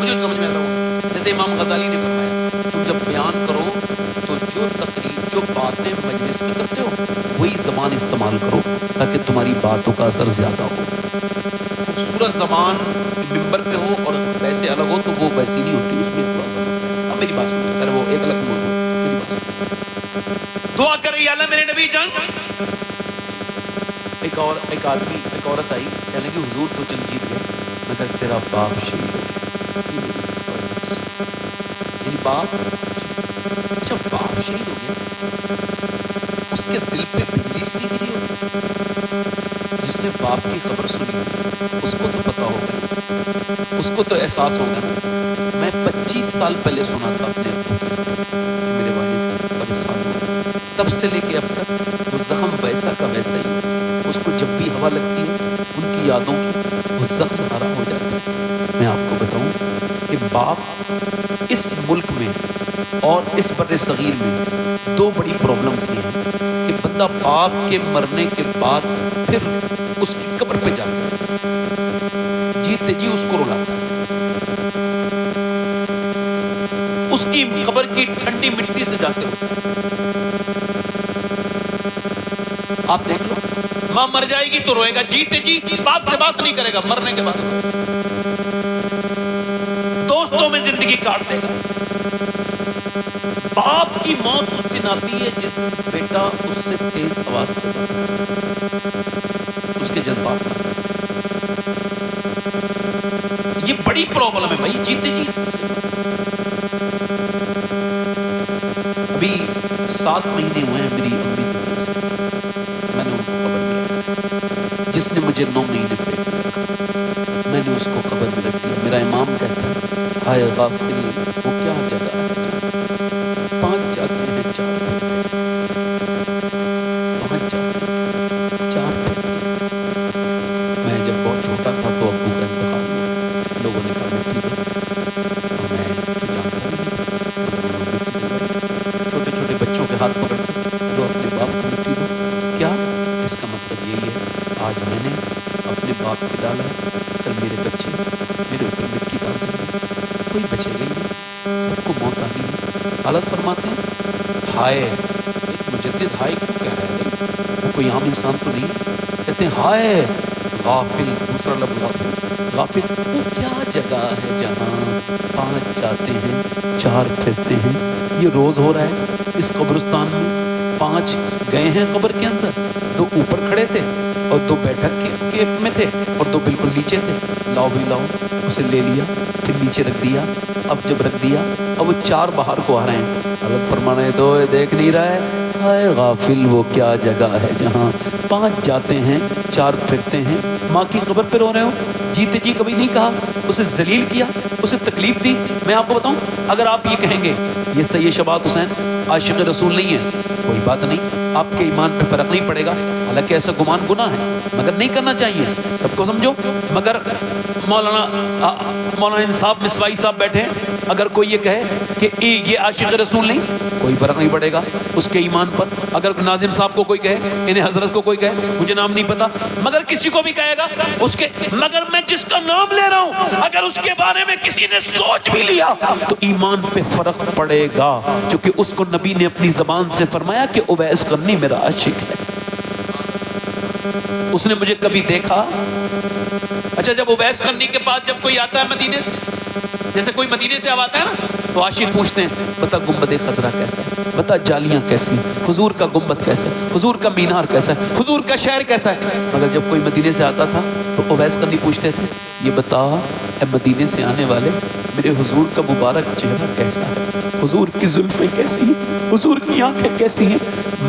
مجھے سمجھ میں آتا ہوں جیسے امام غزالی نے فرمایا تم جب بیان کرو تو جو تقریر جو باتیں مجلس میں کرتے ہو وہی زبان استعمال کرو تاکہ تمہاری باتوں کا اثر زیادہ ہو. خوبصورت زبان ممبر پہ ہو اور ویسے الگ ہو تو وہ ویسی نہیں ہوتی, اس میں تھوڑا سا مسئلہ ہے. اب میری بات سنو, پہلے وہ ایک الگ موضوع ہے, میری بات سنو. دعا کر رہی اللہ میرے نبی جان. ایک عورت آئی کہنے کہ حضور تو جنگ جیت گئے مگر تیرا باپ شہید ہو گیا. یعنی باپ, اچھا باپ شہید ہو گیا, اس کے دل پہ بجلی سی نہیں گری ہوگی. جس نے باپ کی خبر سنی اس کو تو پتا ہوگا, اس کو تو احساس ہوگا. میں 25 سال پہلے سنا تھا اپنے میرے والد پاکستان میں, تب سے لے کے اب تک وہ زخم ویسا کا ویسا ہی. اس کو جب بھی ہوا لگتی ہے ان کی یادوں کی وہ زخم ہرا ہو جاتا ہے. میں آپ کو بتاؤں کہ باپ اس ملک میں اور اس بر صغیر میں دو بڑی پرابلمس یہ ہیں کہ بندہ باپ کے مرنے کے بعد پھر اس کی قبر پہ جاتا ہے, جیتے جی اس کو رلاتا ہے, اس کی قبر کی ٹھنڈی مٹی سے جا کے آپ دیکھ لو, ماں مر جائے گی تو روئے گا, جیتے جی باپ سے بات نہیں کرے گا, مرنے کے بعد دوستوں میں زندگی کاٹ دے گا. باپ کی موت اس دن آتی ہے جس بیٹا اس سے تیز آواز سے اس کے جذبات میں. یہ بڑی پرابلم ہے بھائی, جیتے جی. ابھی 7 مہینے ہوئے ہیں میری امی سے, میں نے ان کو قبر میں رکھا. جس نے مجھے 9 مہینے پیٹ میں رکھا میں نے اس کو قبر میں رکھ دیا. میرا امام کہتا ہے ہائے غافل وہ کیا جگہ ہے, 5 جاتے ہیں 4 پھرتے ہیں, 5 جاتے ہیں 4 پھرتے ہیں. میں جب بہت چھوٹا تھا تو ابو کا انتقال ہوا, لوگوں نے کہا مٹی دو, تو میں جانتا نہیں, چھوٹے چھوٹے بچوں کے ہاتھ پکڑ کے جو اپنے باپ کو مٹی دو. کیا اس کا مطلب یہی ہے آج میں نے اپنے باپ کو ڈالا ہے, کل میرے بچے میرے اوپر مٹی ڈال دیں گے, کوئی بچے گا ہی نہیں, سب کو موت آ گئی ہے. حالت فرماتے ہیں ہائے, ایک مجدد ہائے کیوں کہہ رہا ہے بھائی, وہ کوئی عام انسان تو نہیں. کہتے ہیں ہائے غافل, دوسرا لفظ غافل, غافل وہ کیا جگہ ہے جہاں 5 جاتے ہیں 4 پھرتے ہیں. یہ روز ہو رہا ہے اس قبرستان میں. 5 گئے ہیں قبر کے اندر, 2 اوپر کھڑے تھے اور 2 بیٹھک کے میں تھے اور 2 بالکل نیچے تھے. لاؤ بھی لاؤ, اسے لے لیا پھر نیچے رکھ دیا. اب جب رکھ دیا اب وہ 4 باہر کو آ رہے ہیں. حضرت فرمانے دو دیکھ نہیں رہا ہے, ہائے غافل وہ کیا جگہ ہے جہاں 5 جاتے ہیں 4 پھرتے ہیں. ماں کی قبر پہ رو رہے ہو, جیتے جی کبھی نہیں کہا, اسے ذلیل کیا, اسے تکلیف دی. میں آپ کو بتاؤں اگر آپ یہ کہیں گے یہ سید شبات حسین عاشق رسول نہیں ہے, کوئی بات نہیں, آپ کے ایمان پہ فرق نہیں پڑے گا. حالانکہ ایسا گمان گناہ ہے مگر نہیں کرنا چاہیے, سب کو سمجھو. مگر مولانا انصاف مسوائی صاحب بیٹھے ہیں, اگر کوئی یہ کہے کہ یہ عاشق رسول نہیں, کوئی فرق نہیں پڑے گا اس کے ایمان پر. اگر ناظم صاحب کو کوئی کہے, انہیں حضرت کو کوئی کہے, مجھے نام نہیں پتا, مگر کسی کو بھی کہے گا اس کے, مگر میں جس کا نام لے رہا ہوں اگر اس کے بارے میں کسی نے سوچ بھی لیا تو ایمان پہ فرق پڑے گا, کیونکہ اس کو نبی نے اپنی زبان سے فرمایا کہ اویس قرنی میرا عاشق ہے. اس نے مجھے کبھی دیکھا. اچھا جب اویس قرنی کے بعد جب کوئی آتا ہے مدینے سے, جیسے کوئی مدینے سے اب آتا ہے نا, تو عاشق پوچھتے ہیں بتا گنبد خضرا کیسا ہے, بتا جالیاں کیسی, حضور کا گنبد کیسا ہے, حضور کا مینار کیسا ہے, حضور کا شہر کیسا ہے. مگر جب کوئی مدینے سے آتا تھا تو اویس قرنی پوچھتے تھے یہ بتا اے مدینے سے آنے والے میرے حضور کا مبارک چہرہ کیسا ہے, حضور کی زلفیں کیسی ہیں, حضور کی آنکھیں کیسی ہیں.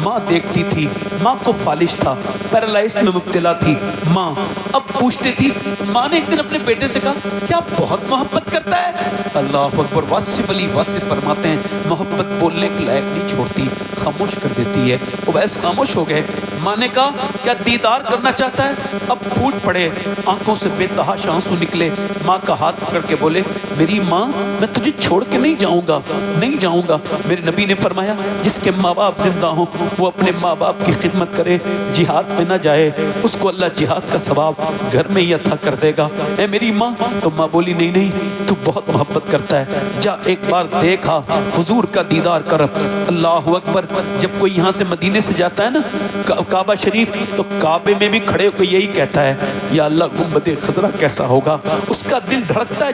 ماں دیکھتی تھی, ماں کو فالش تھا, پیرالائز میں مبتلا تھی ماں. اب پوچھتے تھی, ماں نے ایک دن اپنے بیٹے سے کہا کیا بہت محبت کرتا ہے. اللہ اکبر, واصف علی واصف فرماتے ہیں محبت بولنے کے لائق نہیں چھوڑتی, خاموش کر دیتی ہے. اویس خاموش ہو گئے. ماں نے کہا کیا دیدار کرنا چاہتا ہے. اب پھوٹ پڑے, آنکھوں سے بے تحاشا آنسو نکلے. ماں ماں کا ہاتھ پکڑ کے بولے میری ماں میں تجھے چھوڑ کے نہیں جاؤں گا، نہیں جاؤں گا۔ میرے نبی نے فرمایا جس کے ماں باپ زندہ ہوں وہ اپنے ماں باپ کی خدمت کرے، جہاد میں نہ جائے، اس کو اللہ جہاد کا ثواب گھر میں ہی عطا کر دے گا۔ اے میری ماں، تو ماں بولی نہیں نہیں، تو بہت محبت کرتا ہے، جا ایک بار دیکھا حضور کا دیدار کر۔ اللہ اکبر۔ جب کوئی یہاں سے مدینے سے جاتا ہے نا کعبہ شریف، تو کعبے میں بھی کھڑے ہو کے یہی کہتا ہے یا اللہ گنبد خضرا کیسا ہوگا۔ اس کا دل دھڑکتا ہے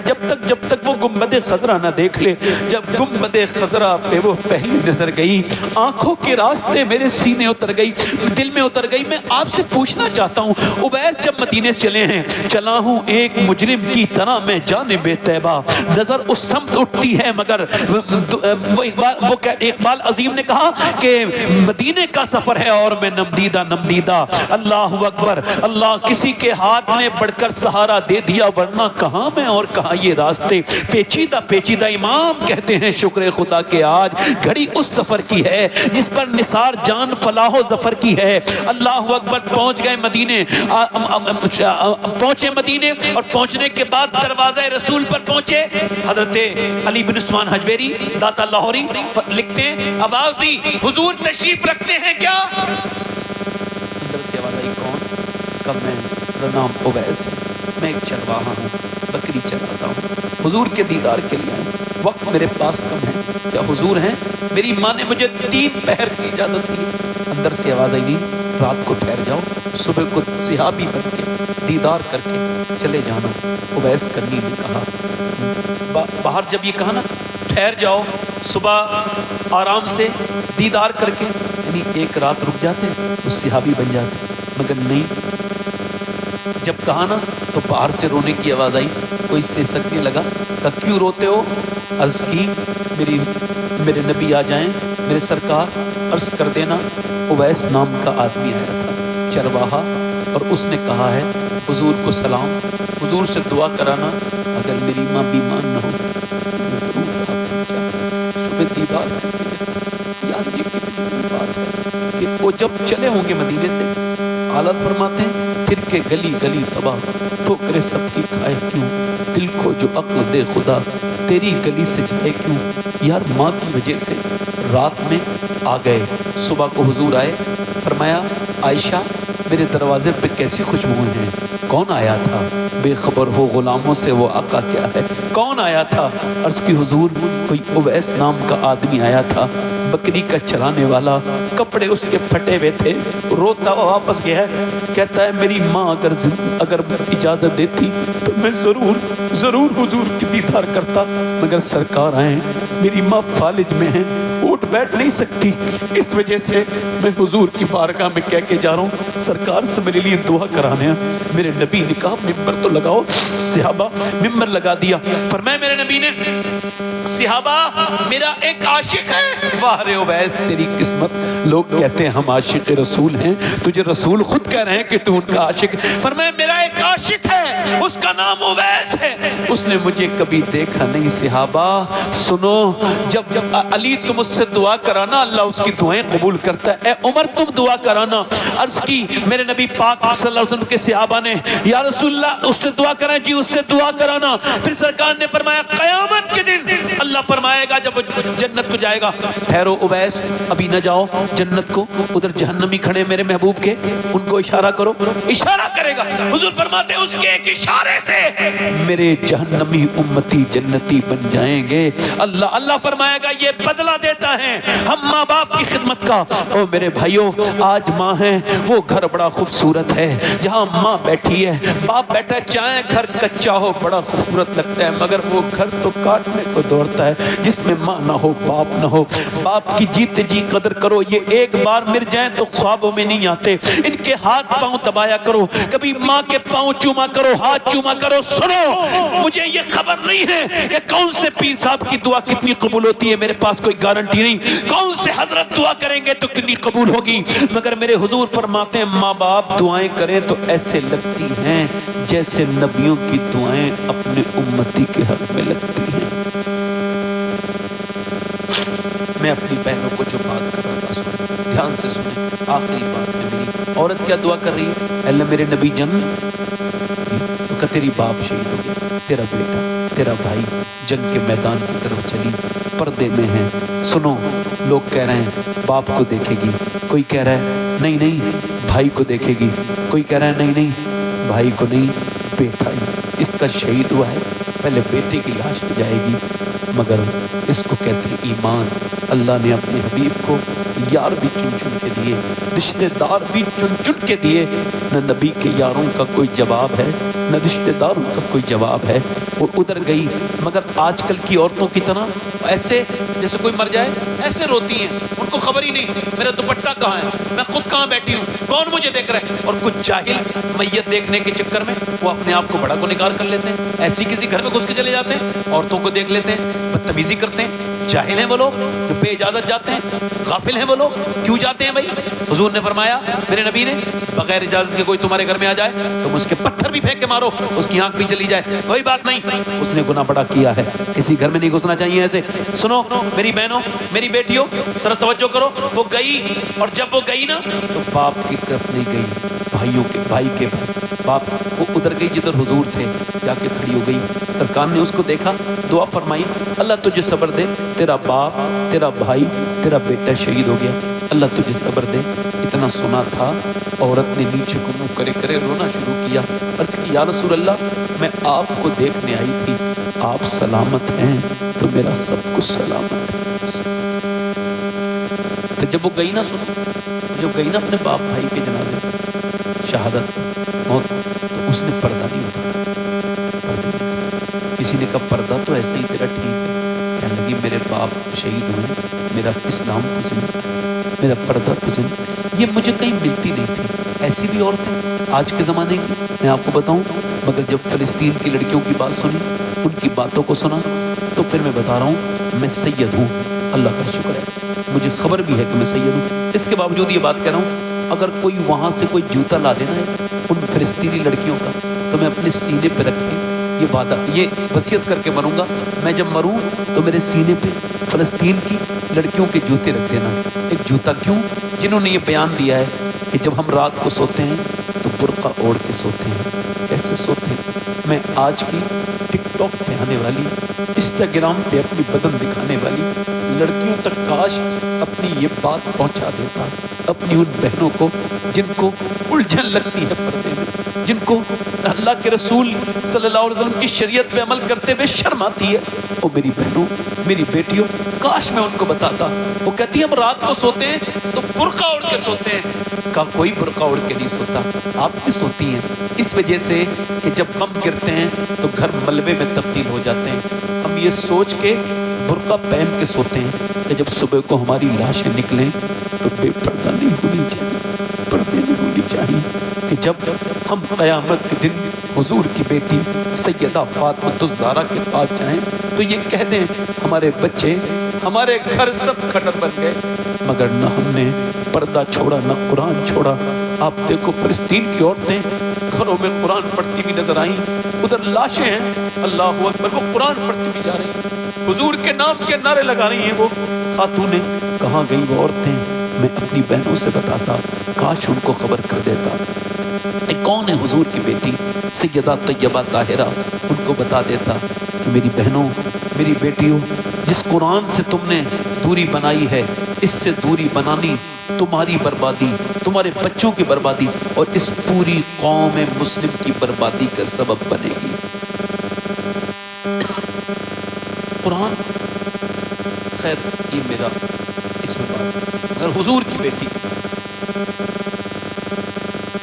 جب تک وہ گنبد خضرا نہ دیکھ لے۔ جب گنبد خضرا پہ وہ پہلی نظر گئی، آنکھوں کے راستے میرے سینے اتر گئی، دل میں اتر گئی۔ میں آپ سے پوچھنا چاہتا ہوں، عبید جب مدینے چلے ہیں، چلا ہوں ایک مجرم کی طرح میں جانب طیبہ، نظر اس سمت اٹھتی ہے مگر وہ اقبال عظیم نے کہا کہ مدینے کا سفر ہے اور میں نمدیدہ نمدیدہ۔ اللہ اکبر۔ اللہ کسی کے ہاتھ میں بڑھ کر سہارا دے دیا، ورنہ کہاں میں اور کہاں یہ راستے پیچیدہ پیچیدہ۔ امام کہتے ہیں شکر خدا کہ آج گھڑی اس سفر کی ہے جس پر نثار جان فلاح و ظفر کی ہے۔ اللہ اکبر۔ پہنچ گئے مدینے، پہنچے مدینے، اور پہنچنے کے بعد دروازہ رسول پر پہنچے۔ حضرت علی بن عثمان حجویری داتا لاہوری لکھتے ہیں آواز دی حضور تشریف رکھتے ہیں کیا؟ اندر سے آواز آئی کون؟ کب میں نام اویس، میں ایک چرواہا ہوں، بکری چراتا ہوں، حضور کے دیدار کے لیے آیا ہوں، وقت میرے پاس کم ہے، کیا حضور ہیں؟ میری ماں نے مجھے 3 پہر کی اجازت دی۔ اندر سے آواز آئی نہیں، رات کو ٹھہر جاؤ، صبح کو صحابی بن کے دیدار کر کے چلے جانا۔ اویس کرنی نے کہا باہر جب یہ کہا نا ٹھہر جاؤ، صبح آرام سے دیدار کر کے، یعنی ایک رات رک جاتے تو صحابی بن جاتے، مگر نہیں۔ جب کہا نا تو باہر سے رونے کی آواز آئی، کوئی سسکنے لگا، کہا کیوں روتے ہو؟ عرض کی میرے نبی آ جائیں، میرے سرکار عرض کر دینا اویس نام کا آدمی آیا تھا چرواہا، اور اس نے کہا ہے حضور کو سلام، حضور سے دعا کرانا اگر میری ماں بیمار نہ ہو صبح دیدار یاد یہ کتنی بات ہے کہ وہ جب چلے ہوں گے مدینے سے، حالت فرماتے ہیں پھر کے گلی گلی تباہ، ٹھوکرے سب کی کھائے کیوں، دل کو جو عقل دے خدا تیری گلی سے جائے کیوں۔ یار ماں کی وجہ سے رات میں آ گئے، صبح کو حضور آئے، فرمایا عائشہ میرے دروازے پہ کیسی خوشبوئیں ہیں، کون آیا تھا؟ بے خبر ہو غلاموں سے وہ آقا کیا ہے، کون آیا تھا؟ عرض کی حضور کوئی اویس نام کا آدمی آیا تھا، بکری کا چرانے والا، کپڑے اس کے پھٹے ہوئے تھے، روتا ہوا واپس گیا ہے، کہتا ہے میری ماں اگر اجازت دیتی تو میں ضرور حضور کی دیدار کرتا، مگر سرکار آئے، میری ماں فالج میں ہیں، اٹھ بیٹھ نہیں سکتی، اس وجہ سے میں حضور کی بارگاہ میں کہہ کے جا رہا ہوں سرکار سے میرے لیے دعا کرانے ہیں۔ میرے نبی نے کہا ممبر تو لگاؤ، صحابہ ممبر لگا دیا۔ فرمایا میرے نبی نے صحابہ میرا ایک عاشق ہے۔ واہ رے اویس تیری قسمت، لوگ کہتے ہیں ہم عاشق رسول ہیں، تجھے رسول خود کہہ رہے ہیں کہ تو ان کا عاشق۔ فرمایا میرا ایک عاشق ہے، اس کا نام اویس ہے، اس نے مجھے کبھی دیکھا نہیں۔ صحابہ سنو، جب علی تم اس سے دعا کرانا اللہ اس کی دعائیں قبول کرتا ہے، اے عمر تم دعا کرانا۔ عرض کی میرے نبی پاک صلی اللہ علیہ وسلم کے صحابہ نے یا رسول اللہ اس سے دعا کرائیں، جی اس سے دعا کرانا۔ پھر سرکار نے فرمایا قیامت کے دن اللہ فرمائے گا جب جنت کو جائے گا، ٹھہرو اویس ابھی نہ جاؤ جنت کو، ادھر جہنمی کھڑے میرے محبوب کے، ان کو اشارہ کرو، اشارہ کرے گا۔ حضور فرماتے ہیں اس کے ایک اشارے سے میرے جہنمی امتی جنتی بن جائیں گے۔ اللہ فرمائے گا یہ بدلہ دیتا ہے ہم ماں باپ کی خدمت کا۔ او میرے بھائیوں، آج ماں ہے وہ گھر بڑا خوبصورت ہے جہاں ماں بیٹھی ہے، باپ بیٹھا ہے، چاہے گھر کچا ہو بڑا خوبصورت لگتا ہے، مگر وہ گھر تو کاٹنے کو دوڑتا ہے جس میں ماں نہ ہو باپ نہ ہو۔ باپ کی جیتے جی قدر کرو، یہ ایک بار مر جائیں تو خوابوں میں نہیں آتے، ان کے ہاتھ پاؤں دبایا کرو، کبھی ماں کے پاؤں چوما کرو، ہاتھ چوما کرو۔ سنو مجھے یہ خبر نہیں ہے کہ کون سے پیر صاحب کی دعا کتنی قبول ہوتی ہے، میرے پاس کوئی گارنٹی نہیں، کون سے حضرت دعا کریں گے تو کتنی قبول ہوگی، مگر میرے حضور فرماتے ہیں ماں باپ دعائیں کریں تو ایسے لگتی ہیں جیسے نبیوں کی دعائیں اپنے امتی کے حق میں لگتی ہیں۔ میں اپنی بہنوں کو جو بات کر رہا تھا سنیں، دھیان سے سنیں، آخری بات ہے میری۔ عورت کیا دعا کر رہی ہے؟ اللہ میرے نبی جن تیری باپ شہید ہو گیا، تیرا بیٹا تیرا بھائی جنگ کے میدان کی طرف چلی، پردے میں ہیں، سنو لوگ کہہ رہے ہیں باپ کو دیکھے گی، کوئی کہہ رہا ہے نہیں نہیں بھائی کو دیکھے گی، کوئی کہہ رہا ہے نہیں نہیں بھائی کو نہیں بیٹا ہی اس کا شہید ہوا ہے، پہلے بیٹے کی لاش لے جائے گی، مگر اس کو کہتے ہیں ایمان۔ اللہ نے اپنے حبیب کو یار بھی چن چن کے دیے، رشتہ دار بھی چن چن کے دیے، نہ نبی کے یاروں کا کوئی جواب ہے نہ رشتہ داروں کا کوئی جواب ہے، وہ ادھر گئی، مگر آج کل کی عورتوں کی طرح ایسے جیسے کوئی مر جائے ایسے روتی ہیں، ان کو خبر ہی نہیں میرا دوپٹہ کہاں ہے، میں خود کہاں بیٹھی ہوں، کون مجھے دیکھ رہا ہے، اور کچھ جاہل میت دیکھنے کے چکر میں وہ اپنے آپ کو بڑا گنہگار کر لیتے ہیں، ایسی کسی گھر میں گھس کے چلے جاتے ہیں، عورتوں کو دیکھ لیتے ہیں، بدتمیزی کرتے ہیں، جاہل ہیں وہ لوگ جو بے اجازت جاتے ہیں، غافل ہیں وہ لوگ، کیوں جاتے ہیں بھائی؟ حضور نے فرمایا، میرے نبی نے، بغیر اجازت کے کوئی تمہارے گھر میں آ جائے تم اس کے پتھر بھی پھینک کے مارو، اس کی آنکھ بھی چلی جائے، کوئی بات نہیں، اس نے گناہ بڑا کیا ہے، کسی گھر میں نہیں گھسنا چاہیے ایسے۔ سنو میری بہنوں میری بیٹیوں ذرا توجہ کرو، وہ گئی، اور جب وہ گئی نا تو باپ کی طرف نہیں گئی، بھائیوں کے بھائی کے باپ، وہ ادھر گئی جدھر حضور تھے، جا کے کھڑی ہو گئی، سرکار نے اس کو دیکھا، دعا فرمائی، اللہ تجھے صبر دے، تیرا باپ تیرا بھائی تیرا بیٹا شہید ہو گیا، اللہ تجھے صبر دے۔ اتنا سنا تھا، عورت نے نیچے کو منہ کرے کرے رونا شروع کیا، عرض کی یا رسول اللہ میں آپ کو دیکھنے آئی تھی، آپ سلامت ہیں تو میرا سب کچھ سلامت ہے۔ تو جب وہ گئی نا، سنو جو گئی نا اپنے باپ بھائی کے جنازے شہادت موت، تو اس نے پردہ نہیں اتارا، کسی نے کہا پردہ تو ایسے ہی تیرا ٹھیک ہے، کہنے لگی میرے باپ شہید ہوئے، میرا اسلام تجھے ملا، میرا پردہ تجھے ملا، یہ مجھے کہیں ملتی نہیں تھی، ایسی بھی عورتیں آج کے زمانے کی میں آپ کو بتاؤں، مگر جب فلسطین کی لڑکیوں کی بات سنی، ان کی باتوں کو سنا، تو پھر میں بتا رہا ہوں میں سید ہوں، اللہ کا شکر ہے، مجھے خبر بھی ہے کہ میں سید ہوں، اس کے باوجود یہ بات کہہ رہا ہوں، اگر کوئی وہاں سے کوئی جوتا لا دینا ہے ان فلسطینی لڑکیوں کا، تو میں اپنے سینے پہ رکھ کے یہ وعدہ یہ وصیت کر کے مروں گا، میں جب مروں تو میرے سینے پہ فلسطین کی لڑکیوں کے جوتے رکھ دینا۔ ایک جوتا کیوں؟ جنہوں نے یہ بیان دیا ہے کہ جب ہم رات کو سوتے ہیں تو برقع اوڑھ کے سوتے ہیں، کیسے سوتے ہیں؟ میں آج کی ٹک ٹاک پہ آنے والی، انسٹاگرام پہ اپنی بدن دکھانے والی لڑکیوں تک کاش اپنی یہ بات پہنچا دیتا، اپنی ان بہنوں کو جن کو الجھن لگتی ہے پردے میں، جن کو اللہ کے رسول صلی اللہ علیہ وسلم کی شریعت پہ عمل کرتے ہوئے شرم آتی ہے، وہ میری بہنوں میری بیٹیوں کاش میں ان کو بتاتا۔ وہ کہتی ہیں ہم رات کو سوتے ہیں تو برقع اوڑھ کے سوتے ہیں، کا کوئی برقع اوڑھ کے نہیں سوتا، آپ بھی سوتی ہیں، اس وجہ سے کہ جب بم گرتے ہیں تو گھر ملبے میں تبدیل ہو جاتے ہیں، ہم یہ سوچ کے برقع پہن کے سوتے ہیں کہ جب صبح کو ہماری لاشیں نکلیں تو بے پردہ نہیں ہونی چاہیے، پردے میں ہونی چاہیے، کہ جب ہم قیامت کے دن حضور کی بیٹی سیدہ فاطمہ الزہرا کے پاس جائیں تو یہ کہہ دیں ہمارے بچے ہمارے گھر سب کھٹر بن گئے، مگر نہ ہم نے پردہ چھوڑا نہ قرآن چھوڑا۔ آپ دیکھو فلسطین کی عورتیں گھروں میں قرآن پڑھتی بھی نظر آئیں، ادھر لاشیں ہیں، اللہ اکبر، وہ قرآن پڑھتی بھی جا رہی ہیں، حضور کے نام کے نعرے لگا رہی ہیں، وہ خاتونیں کہاں گئی وہ عورتیں؟ میں اپنی بہنوں سے بتاتا، کاش ان کو خبر کر دیتا، کون ہے حضور کی بیٹی سیدہ طیبہ طاہرہ، ان کو بتا دیتا کہ میری بہنوں میری بیٹیوں، جس قرآن سے تم نے دوری بنائی ہے، اس سے دوری بنانی تمہاری بربادی، تمہارے بچوں کی بربادی، اور اس پوری قوم مسلم کی بربادی کا سبب بنے گی۔ قرآن خیر یہ میرا اس میں بات، اگر حضور کی بیٹی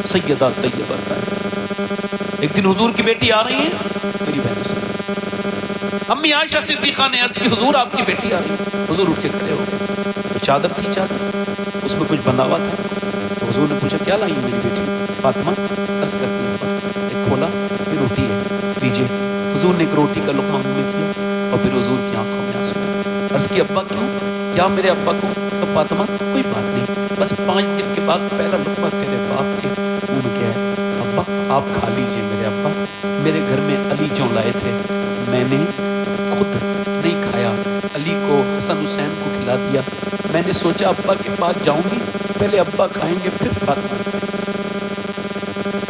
سیدہ طیبہ طاہرہ، ایک دن حضور کی بیٹی آ رہی ہیں، میری بہن امی عائشہ صدیقہ نے عرض کی حضور آپ کی بیٹی آ رہی ہے، حضور اٹھ کے کھڑے ہو گئے، تو چادر تھی، چادر اس میں کچھ بنا ہوا تھا، تو حضور نے پوچھا کیا لائی میری بیٹی فاطمہ؟ عرض کرتی ہے ایک کھولا یہ روٹی ہے لیجیے، حضور نے ایک روٹی کا لقمہ منہ میں کیا اور پھر حضور کی آنکھوں میں آنسو، عرض کی ابا کیوں؟ کیا میرے ابا کو؟ تو فاطمہ کوئی بات نہیں، بس 5 دن کے بعد پہلا لقمہ تیرے باپ کے منہ میں گیا ہے، ابا آپ کھا لیجیے میرے ابا، میرے گھر میں علی جو لائے تھے میں نے خود نہیں کھایا، علی کو حسن حسین کو کھلا دیا، میں نے سوچا ابا کے پاس جاؤں گی، پہلے ابا کھائیں گے پھر فاطمہ کھائیں گے۔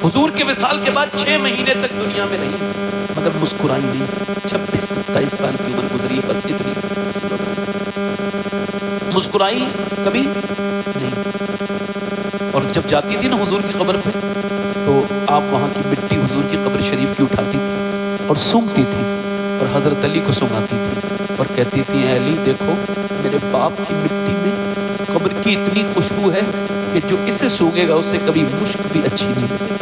حضور کے وصال کے بعد 6 مہینے تک دنیا میں رہی مگر مسکرائی نہیں. 26-27 سال کی عمر گزری بس اتنی مسکرائی کبھی نہیں. اور جب جاتی تھی نا حضور کی قبر پہ تو آپ وہاں کی مٹی حضور کی قبر شریف کی اٹھاتی تھی اور سونگتی تھی اور حضرت علی کو سنگاتی تھی اور کہتی تھی اے علی دیکھو میرے باپ کی مٹی میں قبر کی اتنی خوشبو ہے کہ جو اسے سونگے گا اسے کبھی مشک بھی اچھی نہیں لگے گی.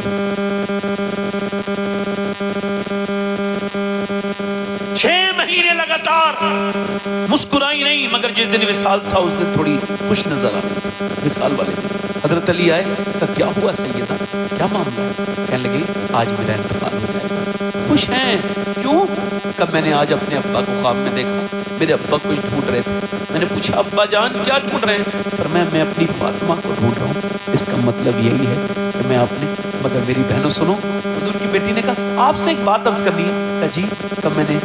6 مہینے لگاتار مسکرائی نہیں مگر جس دن وصال تھا اس دن تھوڑی خوش نظر آ رہی وصال والے دن. حضرت علی آئے کہ کیا ہوا سیدہ کیا معاملہ ہے؟ کہنے لگے آج میرا انتقال ہو جائے گا. خوش ہیں کیوں؟ کب میں نے آج اپنے ابا کو خواب میں دیکھا میرے ابا کچھ ڈھونڈ رہے تھے. میں نے پوچھا ابا جان کیا ڈھونڈ رہے ہیں؟ پر میں اپنی فاطمہ کو ڈھونڈ رہا ہوں. اس کا مطلب یہی ہے کہ میں اپنے مگر میری بہنوں سنو حضور کی بیٹی نے کہا آپ سے ایک بات عرض کرنی ہے. کہا جی. کب میں نے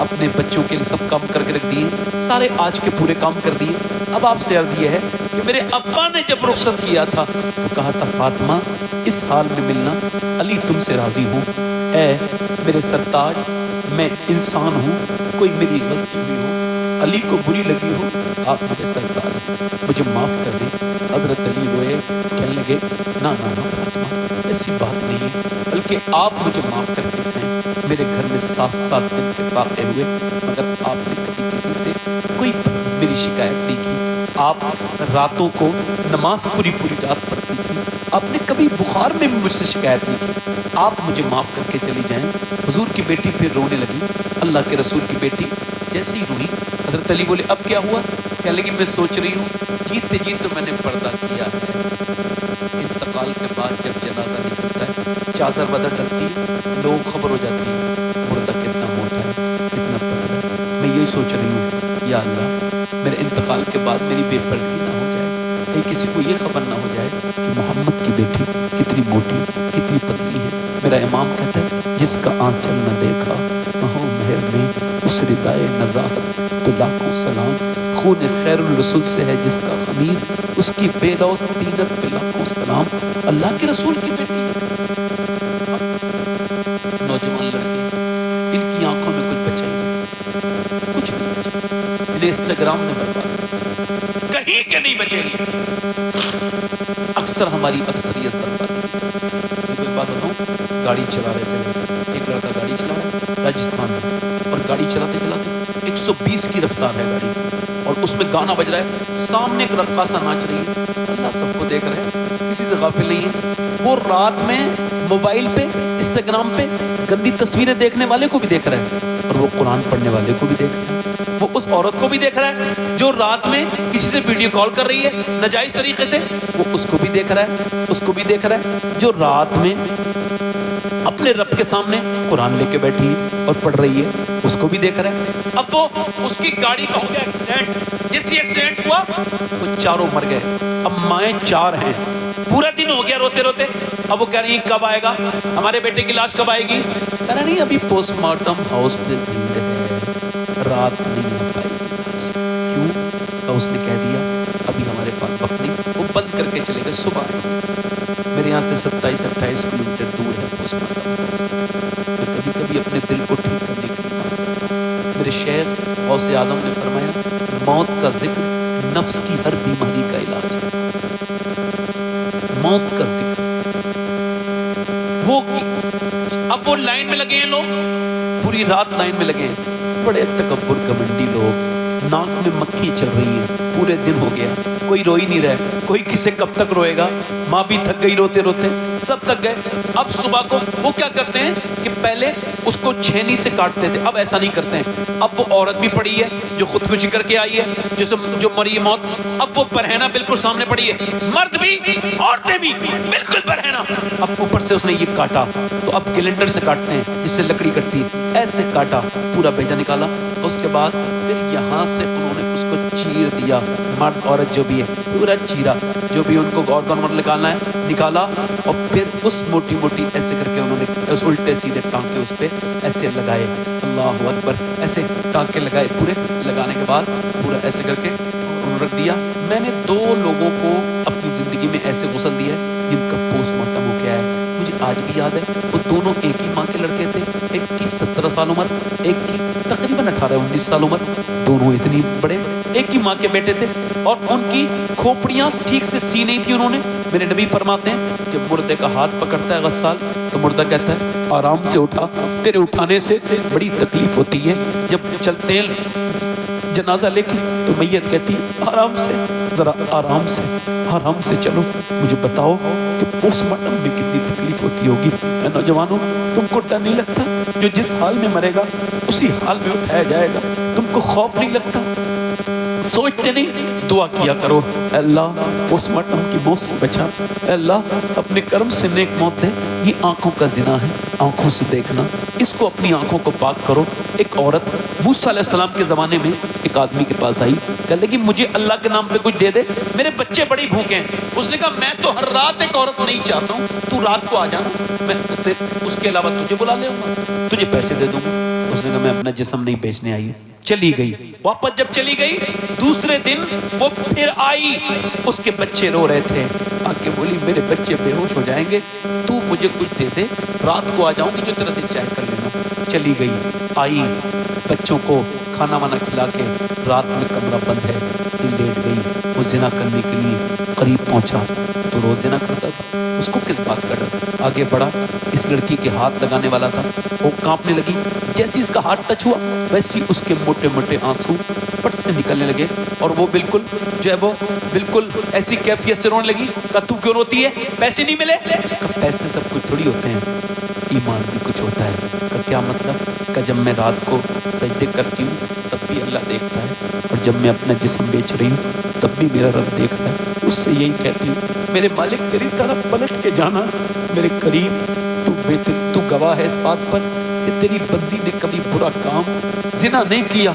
اپنے بچوں کے لیے سب کام کر کے رکھ دیے سارے آج کے پورے کام کر دیے. اب آپ سے عرض یہ ہے کہ میرے ابا نے جب رخصت کیا تھا تو کہا تھا فاطمہ اس حال میں ملنا علی تم سے راضی ہوں. اے میرے سرتاج میں انسان ہوں کوئی میری غلطی ہوئی ہو علی کو بری لگی ہو آپ میرے سرتاج مجھے معاف کر دیں. حضرت علی روئے کہنے لگے نہ فاطمہ ایسی بات نہیں ہے بلکہ آپ مجھے معاف کر کے جائیں. میرے گھر میں 7 دن کے واقع ہوئے مگر آپ نے کبھی کسی سے کوئی میری شکایت نہیں کی. آپ راتوں کو نماز پوری رات پڑھتی تھی. آپ نے کبھی بخار میں بھی مجھ سے شکایت نہیں کی. آپ مجھے معاف کر کے چلی جائیں. حضور کی بیٹی پھر رونے لگی. اللہ کے رسول کی بیٹی جیسے ہی روئی حضرت علی بولے اب کیا ہوا؟ کہنے لگی میں سوچ رہی ہوں جیتے جی تو میں نے پردہ کیا ہے. انتقال کے بعد جب جنازہ نکلتا ہے چادر بدر ڈلتی ہے لوگ خبر ہو جاتی ہے مردہ کتنا موٹا ہے کتنا پتلا ہے. میں یہی سوچ رہی ہوں یا اللہ میرے انتقال کے بعد میری بے پردگی نہ ہو جائے کہیں کسی کو یہ خبر نہ ہو جائے کہ محمد کی بیٹی کتنی موٹی کتنی پتلی ہے. میرا امام کہتا ہے جس کا آنچل نہ دیکھا مہو مہر میں اس ردائے نزاہت تو لاکھوں سلام. خون خیر الرسول سے ہے جس کا خمیر اس کی بے لوز طینت پہ لاکھوں سلام. اللہ کے رسول کی بیٹی نوجوان لڑکے ان کی آنکھوں میں کچھ بچے کچھ نہیں بچے. انہیں انسٹاگرام میں برباد کہیں کے نہیں بچے. اکثر ہماری اکثریت بربادی. کوئی بات بتاؤں گاڑی چلا رہے تھے ایک لڑکا گاڑی چلا رہا ہے راجستھان میں اور گاڑی چلاتے 120 کی رفتار ہے گاڑی اور اس میں گانا بج رہا ہے سامنے ایک رقاصہ ناچ رہی ہے. اللہ سب کو دیکھ رہے ہیں کسی سے غافل نہیں ہے. وہ رات میں موبائل پہ انسٹاگرام پہ گندی تصویریں دیکھنے والے کو بھی دیکھ رہا ہے اور وہ قرآن پڑھنے والے کو بھی دیکھ رہا ہے. وہ اس عورت کو بھی دیکھ رہا ہے جو رات میں کسی سے ویڈیو کال کر رہی ہے ناجائز طریقے سے وہ اس کو بھی دیکھ رہا ہے اس کو بھی دیکھ رہا ہے جو رات میں اپنے رب کے سامنے قرآن لے کے بیٹھی ہے اور پڑھ رہی ہے اس کو بھی دیکھ رہا ہے. اب وہ اس کی گاڑی کا ہو گیا ایکسیڈنٹ. جس ہی ایکسیڈنٹ ہوا وہ چاروں مر گئے. اب مائیں 4 ہیں. پورا دن ہو گیا روتے روتے. اب وہ کہہ رہی ہیں کب آئے گا ہمارے بیٹے کی لاش کب آئے گی؟ کہہ رہا نہیں ابھی پوسٹ مارٹم ہاؤس میں بھیڑ ہے رات نہیں آ پائے گی. کیوں؟ تو اس نے کہہ دیا ابھی ہمارے پاس وقت نہیں. وہ بند کر کے چلے گئے صبح آئے. میرے یہاں سے 27-28 کلومیٹر دور ہے پوسٹ مارٹم ہاؤس. کبھی کبھی اپنے دل کو ٹھیک کرنے کے لیے میرے شیخ غوث اعظم نے فرمایا موت کا ذکر نفس کی ہر بیماری کا علاج ہے. موت کا ذکر وہ اب وہ لائن میں لگے ہیں لوگ پوری رات لائن میں لگے ہیں. بڑے تکبر گھمنڈی لوگ ناک میں مکھی چل رہی ہیں. پورے دن ہو گیا کوئی رو ہی نہیں رہا. کوئی کسے کب تک روئے گا. ماں بھی تھک گئی روتے روتے سب تک گئے. اب صبح کو وہ کیا کرتے ہیں کہ پہلے اس کو چھینی سے کاٹتے تھے اب ایسا نہیں کرتے ہیں. اب وہ عورت بھی پڑی ہے جو خودکشی کر کے آئی ہے جو مری موت. اب وہ برہنہ بالکل سامنے پڑی ہے. مرد بھی عورتیں بھی بالکل برہنہ. اب اوپر سے اس نے یہ کاٹا تو اب گلنڈر سے کاٹتے ہیں جس سے لکڑی کٹتی ہے. ایسے کاٹا پورا بیجا نکالا. اس کے بعد پھر یہاں سے انہوں نے اس کو چیر دیا. مرد عورت جو بھی ہے پورا چیرا جو بھی ان کو گورنر نکالنا ہے نکالا. اور پھر اس موٹی موٹی ایسے کر کے انہوں نے اس الٹے سیدھے ٹانکے اس پہ ایسے لگائے. اللہ اکبر. ایسے ٹانکے لگائے پورے. لگانے کے بعد پورا ایسے کر کے انہوں نے رکھ دیا. میں نے 2 لوگوں کو اپنی زندگی میں ایسے غسل دیا ہے جن کا پوسٹ مارٹم ہو گیا ہے آج بھی یاد ہے، وہ دونوں ایک ہی ماں کے لڑکے تھے، ایک کی 17 سال عمر، ایک کی تقریباً 18-19 سال عمر، دونوں اتنی بڑے، ایک ہی ماں کے بیٹے تھے، اور ان کی کھوپڑیاں ٹھیک سے سی نہیں تھی انہوں نے۔ میرے نبی فرماتے ہیں جب مردے کا ہاتھ پکڑتا ہے غسال تو مردہ کہتا ہے آرام سے اٹھا، تیرے اٹھانے سے بڑی تکلیف ہوتی ہے۔ جب چلتے ہیں جنازہ لے کے تو میت کہتی ہے آرام سے، ذرا آرام سے چلو، مجھے بتاؤ کہ پوسٹ مارٹم میں کتنی تکلیف ہوتی ہوگی۔ اے نوجوانوں، تم کو ڈر نہیں لگتا جو جس حال میں مرے گا اسی حال میں اٹھایا جائے گا؟ تم کو خوف نہیں لگتا؟ سوچتے نہیں؟ دعا کیا کرو، اے اللہ پوسٹ مارٹم کی موت سے بچا، اے اللہ اپنے کرم سے نیک موت دے۔ یہ آنکھوں کا زنا ہے، آنکھوں سے دیکھنا، اس کو اپنی آنکھوں کو پاک کرو۔ ایک عورت موسیٰ علیہ السلام کے زمانے میں ایک آدمی کے پاس آئی، کہنے لگی مجھے اللہ کے نام پہ کچھ دے دے، میرے بچے بڑی بھوکے ہیں۔ اس نے کہا میں تو ہر رات ایک عورت نہیں چاہتا ہوں، تو رات کو آ جانا، میں اس کے علاوہ تجھے بلا لے گا، تجھے پیسے دے دوں گا۔ اس نے کہا میں اپنا جسم نہیں بیچنے آئی ہوں۔ چلی گئی، واپس جب چلی گئی دوسرے دن وہ پھر آئی، اس کے بچے رو رہے تھے، آ کے بولی میرے بچے بے ہوش ہو جائیں گے، تو مجھے کچھ دے دے، رات کو آ جاؤں گی جو تیرا دل چاہے کر لینا۔ چلی گئی، آئی، بچوں کو کھانا وانا کھلا کے، رات میں کمرہ بند ہے، لیٹ گئی۔ وہ زنا کرنے کے لیے قریب پہنچا تو روز زنا کرتا تھا، اس کو کس بات کا ڈر؟ آگے بڑھا، اس لڑکی کے ہاتھ لگانے والا تھا، وہ کانپنے لگی، جیسی اس کا ہاتھ ٹچ ہوا ویسی اس کے موٹے موٹے آنسو پٹ سے نکلنے لگے، اور وہ بالکل جو ہے وہ بالکل ایسی کیفیت سے رونے لگی۔ کہا تو کیوں روتی ہے؟ پیسے نہیں ملے؟ کہا پیسے سب کچھ تھوڑی ہوتے ہیں، ایمان بھی کچھ ہوتا ہے۔ کہا کیا مطلب؟ کہا جب میں رات کو سجدے کرتی ہوں تب بھی اللہ دیکھتا ہے، اور جب میں اپنا جسم بیچ رہی ہوں تب بھی میرا رب دیکھتا ہے۔ اس سے یہی کہتی ہوں میرے مالک تیری طرف پلٹ کے جانا، میرے کریم تو گواہ ہے اس بات پر کہ تیری بندی نے کبھی برا کام زنا نہیں کیا۔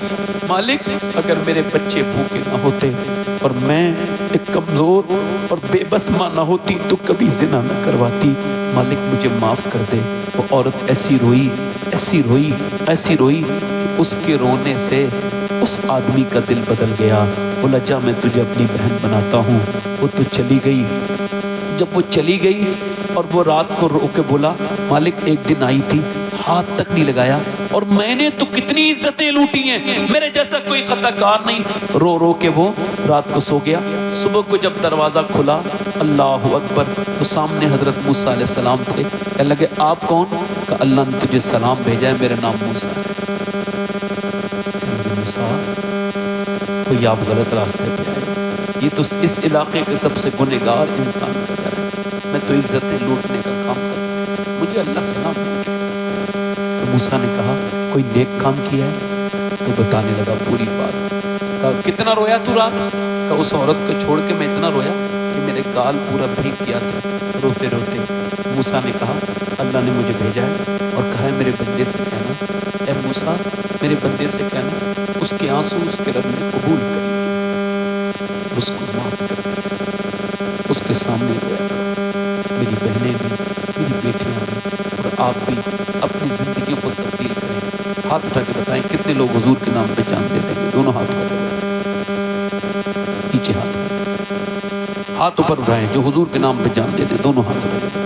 مالک اگر میرے بچے بھوکے نہ ہوتے اور میں ایک کمزور اور بے بس ماں نہ ہوتی تو کبھی زنا نہ کرواتی، مالک مجھے معاف کر دے۔ وہ عورت ایسی روئی ایسی روئی ایسی روئی کہ اس کے رونے سے اس آدمی کا دل بدل گیا۔ بولا جا میں تجھے اپنی بہن بناتا ہوں۔ وہ تو چلی گئی، جب وہ چلی گئی اور وہ رات کو رو کے بولا مالک ایک دن آئی تھی، ہاتھ تک نہیں لگایا، اور میں نے تو کتنی عزتیں لوٹی ہیں، میرے جیسا کوئی خطا کار نہیں۔ رو رو کے وہ رات کو سو گیا۔ صبح کو جب دروازہ کھلا، اللہ اکبر، تو سامنے حضرت موسیٰ علیہ السلام تھے۔ کہنے لگے آپ کون؟ کہ اللہ نے تجھے سلام بھیجا ہے، میرا نام موسیٰ ہے۔ موسیٰ کوئی آپ غلط راستے پہ آئے، یہ تو اس علاقے کے سب سے گنہگار انسان کا گھر ہے، میں تو عزتیں لوٹنے کا کام کرتا ہوں، مجھے اللہ سلام بھیجا۔ تو موسیٰ نے کہا کوئی نیک کام کیا ہے؟ تو بتانے لگا پوری بات۔ کہا کتنا رویا تو رات؟ کہا اس عورت کو چھوڑ کے میں اتنا رویا کہ میرے گال پورا بھیگ گیا تھا روتے روتے۔ موسیٰ نے کہا اللہ نے مجھے بھیجا ہے اور کہا ہے میرے بندے سے کہنا، اے موسیٰ میرے بندے سے کہنا اس کے آنسو اس کے رب نے قبول کر لیے، اس کو معاف کر دیا، اس کے سامنے رویا کرو۔ میری بہنیں بھی، میری بیٹیاں بھی، اور آپ بھی اپنی زندگی کو تبدیل کریں۔ ہاتھ اٹھا کے بتائیں کتنے لوگ حضور کے نام پہ جان دے دیں گے؟ دونوں ہاتھ اٹھا کے نیچے ہاتھ اوپر اٹھائیں جو حضور کے نام پہ جان دے دیں، دونوں ہاتھ اٹھا کے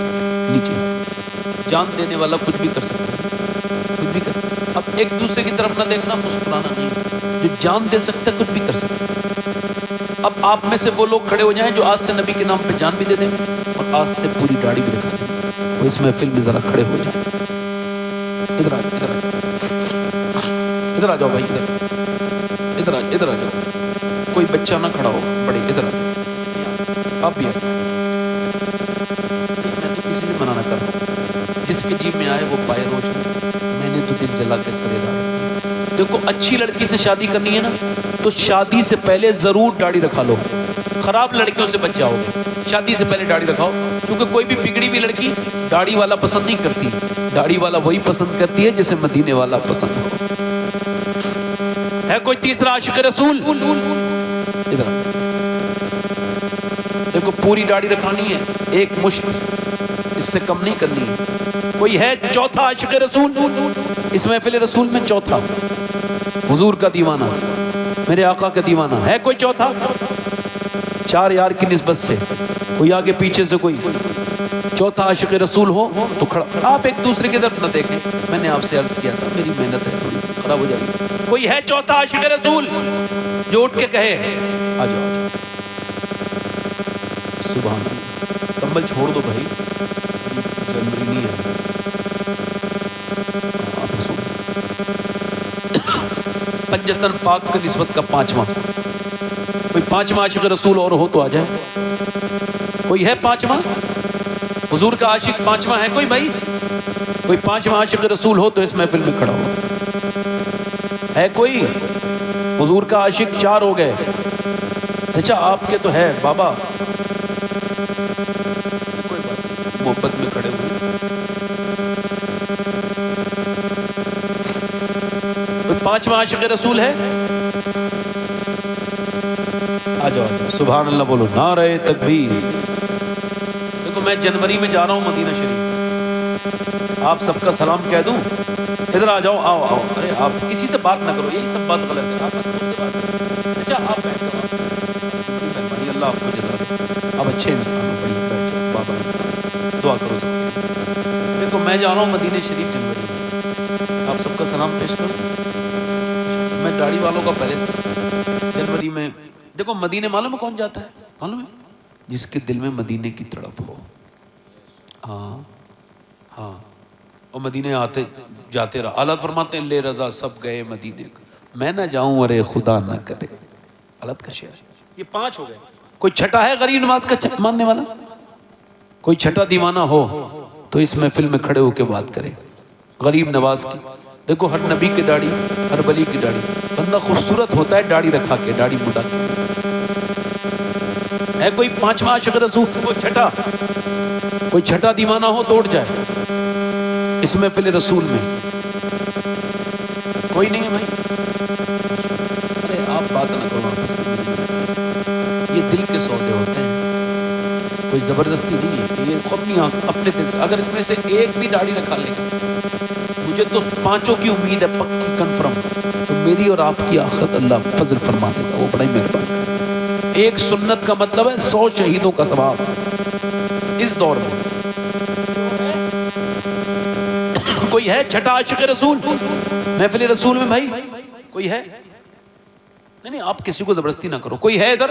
نیچے۔ جان دینے والا کچھ بھی کر سکتا ہے، کچھ بھی کر سکتا ہے۔ اب ایک دوسرے کی طرف نہ دیکھنا، مسکرانا نہیں، جو جان دے سکتا ہے کچھ بھی کر سکتا ہے۔ اب آپ میں سے وہ لوگ کھڑے ہو جائیں جو آج سے نبی کے نام پہ جان بھی دے دیں اور آج سے پوری داڑھی بھی رکھا دیں، وہ اس محفل میں ذرا کھڑے ہو جائیں۔ ادھر آ جاؤ، ادھر آ جاؤ بھائی، ادھر آ جاؤ، کوئی بچہ نہ کھڑا ہو، بڑے ادھر آ جاؤ، آپ بھی آ جاؤ۔ میں تو کسی سے منع نہ کر رہا ہوں، جس کے جیب میں آئے وہ پائے روشنی، میں نے تو دل جلا کے سرے دار۔ دیکھو اچھی لڑکی سے شادی کرنی ہے نا تو شادی سے پہلے ضرور داڑھی رکھا لو، خراب لڑکیوں سے بچ جاؤ گے۔ شادی سے پہلے داڑھی رکھاؤ، کیونکہ کوئی بھی بگڑی ہوئی لڑکی داڑھی والا پسند نہیں کرتی، داڑھی والا وہی پسند کرتی ہے جسے مدینے والا پسند ہو۔ ہے کوئی تیسرا عاشق رسول؟ ادھر دیکھو پوری داڑھی رکھانی ہے، ایک مشت، اس سے کم نہیں کرنی ہے۔ کوئی ہے چوتھا عاشق رسول اس محفل رسول میں؟ چوتھا حضور کا دیوانہ، میرے آقا کا دیوانہ ہے؟ کوئی چوتھا؟ 4 یار کی نسبت سے کوئی آگے پیچھے سے کوئی چوتھا عاشق رسول ہو تو کھڑا. آپ ایک دوسرے کی طرف نہ دیکھیں. میں نے آپ سے عرض کیا تھا میری محنت ہے تھوڑی سی خراب ہو جائے گی. کوئی ہے چوتھا عاشق رسول جو اٹھ کے کہے آ جاؤ. سبحان اللہ. کمبل چھوڑ دو بھائی, جنوری نہیں ہے. پنجتن پاک کی نسبت کا 5واں کوئی 5واں عاشق رسول اور ہو تو آ جائے. کوئی ہے 5واں حضور کا عاشق 5واں ہے کوئی بھائی؟ کوئی 5واں عاشق رسول ہو تو اس محفل میں کھڑا ہو. ہے کوئی؟ حضور کا عاشق 4 ہو گئے. اچھا آپ کے تو ہے بابا, محبت میں کھڑے ہوئے. کوئی 5واں عاشق رسول ہے؟ آ جاؤ سبحان اللہ بولو. نعرہ تکبیر. دیکھو میں جنوری میں جا رہا ہوں مدینہ شریف, آپ سب کا سلام کہہ دوں. ادھر آ جاؤ, آؤ آؤ. ارے آپ کسی سے بات نہ کرو, یہی سب بات غلط ہے. آپ خود سے بات کرو. اچھا آپ بیٹھ جاؤ, مہربانی اللہ آپ کو جزا دے. آپ اچھے انسان ہو, بڑی بیٹھ جاؤ, بابا انسان, دعا کرو سب کے. دیکھو میں جا رہا ہوں مدینہ شریف جنوری میں, آپ سب کا سلام پیش کرو. میں داڑھی والوں کا پہلے سے جنوری میں. دیکھو مدینے معلوم ہے کون جاتا ہے؟ معلوم ہے جس کے دل میں مدینے کی تڑپ ہو. ہاں ہاں, اور مدینے آتے جاتے رہا. اللہ فرماتے ہیں لے رضا سب گئے مدینے کو, میں نہ جاؤں ارے خدا نہ کرے. حالت کا شعر. یہ 5 ہو گئے. کوئی چھٹا ہے غریب نواز کا ماننے والا؟ کوئی چھٹا دیوانہ ہو تو اس محفل میں کھڑے ہو کے بات کرے غریب نواز کی. دیکھو ہر نبی کی داڑھی, ہر ولی کی داڑھی. بندہ خوبصورت ہوتا ہے داڑھی رکھا کے, داڑھی مڈا کے. ہے کوئی 5واں عاشق رسول؟ کوئی چھٹا دیوانہ ہو تو اٹھ جائے اس محفل رسول میں. کوئی نہیں ہے بھائی؟ ارے آپ بات نہ کرو, یہ دل کے سودے ہوتے ہیں, کوئی زبردستی نہیں ہے. یہ اپنی اپنے دل سے. اگر اس میں سے ایک بھی داڑھی رکھا لے, مجھے تو 5 کی امید ہے پکی کنفرم, تو میری اور آپ کی آخرت اللہ فضل فرما دے گا, وہ بڑا ہی مہربان ہے. ایک سنت کا مطلب ہے 100 شہیدوں کا ثواب اس دور میں. کوئی ہے چھٹا عاشق رسول محفل رسول میں بھائی؟ کوئی ہے؟ نہیں نہیں, آپ کسی کو زبردستی نہ کرو. کوئی ہے ادھر؟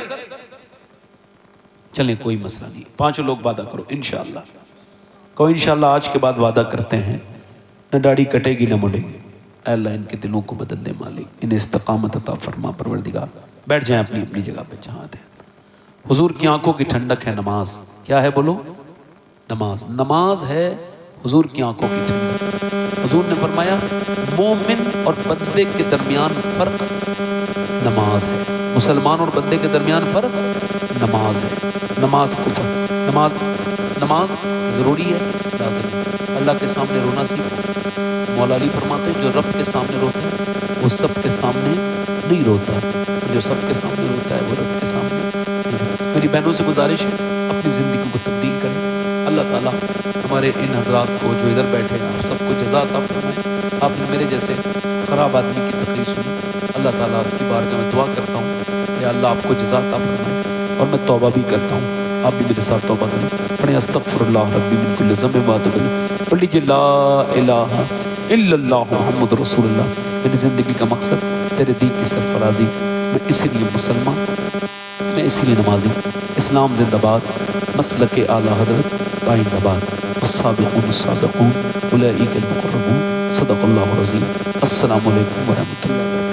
چلیں کوئی مسئلہ نہیں, 5 لوگ وعدہ کرو انشاءاللہ. کوئی انشاءاللہ آج کے بعد وعدہ کرتے ہیں نہ داڑھی کٹے گی نہ مڑے گی. اے اللہ ان کے دلوں کو بدل دے مالک, انہیں استقامت عطا فرما پروردگار. بیٹھ جائیں اپنی اپنی جگہ پہ جہاں تھے. حضور کی آنکھوں کی ٹھنڈک ہے نماز. کیا ہے بولو؟ نماز. نماز ہے حضور کی آنکھوں کی ٹھنڈک. حضور نے فرمایا مومن اور بندے کے درمیان فرق نماز ہے. مسلمان اور بندے کے درمیان فرق نماز ہے. نماز کفر. نماز ضروری ہے, لازم ہے. اللہ کے سامنے رونا سیکھو. مولا علی فرماتے ہیں جو رب کے سامنے روتا ہے وہ سب کے سامنے نہیں روتا, جو سب کے سامنے روتا ہے وہ رب کے سامنے. میری بہنوں سے گزارش ہے اپنی زندگی کو تبدیل کریں. اللہ تعالیٰ ہمارے ان حضرات کو جو ادھر بیٹھے ہیں آپ سب کو جزا عطا فرمائے. آپ نے میرے جیسے خراب آدمی کی تقریر سنی, اللہ تعالیٰ آپ کی بارگاہ میں دعا کرتا ہوں کہ اللہ آپ کو جزا عطا فرمائے. اور میں توبہ بھی کرتا ہوں, آپ بھی میرے ساتھ توبہ کریں. پڑھیں استغفر اللہ ربی من کل ذنب واتوب الیہ. پڑھ لیجیے لا الہ الا اللہ محمد رسول اللہ. میری زندگی کا مقصد تیرے دین کی سرفرازی. میں اسی لیے مسلمان, میں اسی لیے نمازی. اسلام زندہ باد, مسلک اعلیٰ حضرت قائم آباد. السابقون السابقون اولئک المقربون. صدق اللہ العظیم. السلام علیکم ورحمۃ اللہ.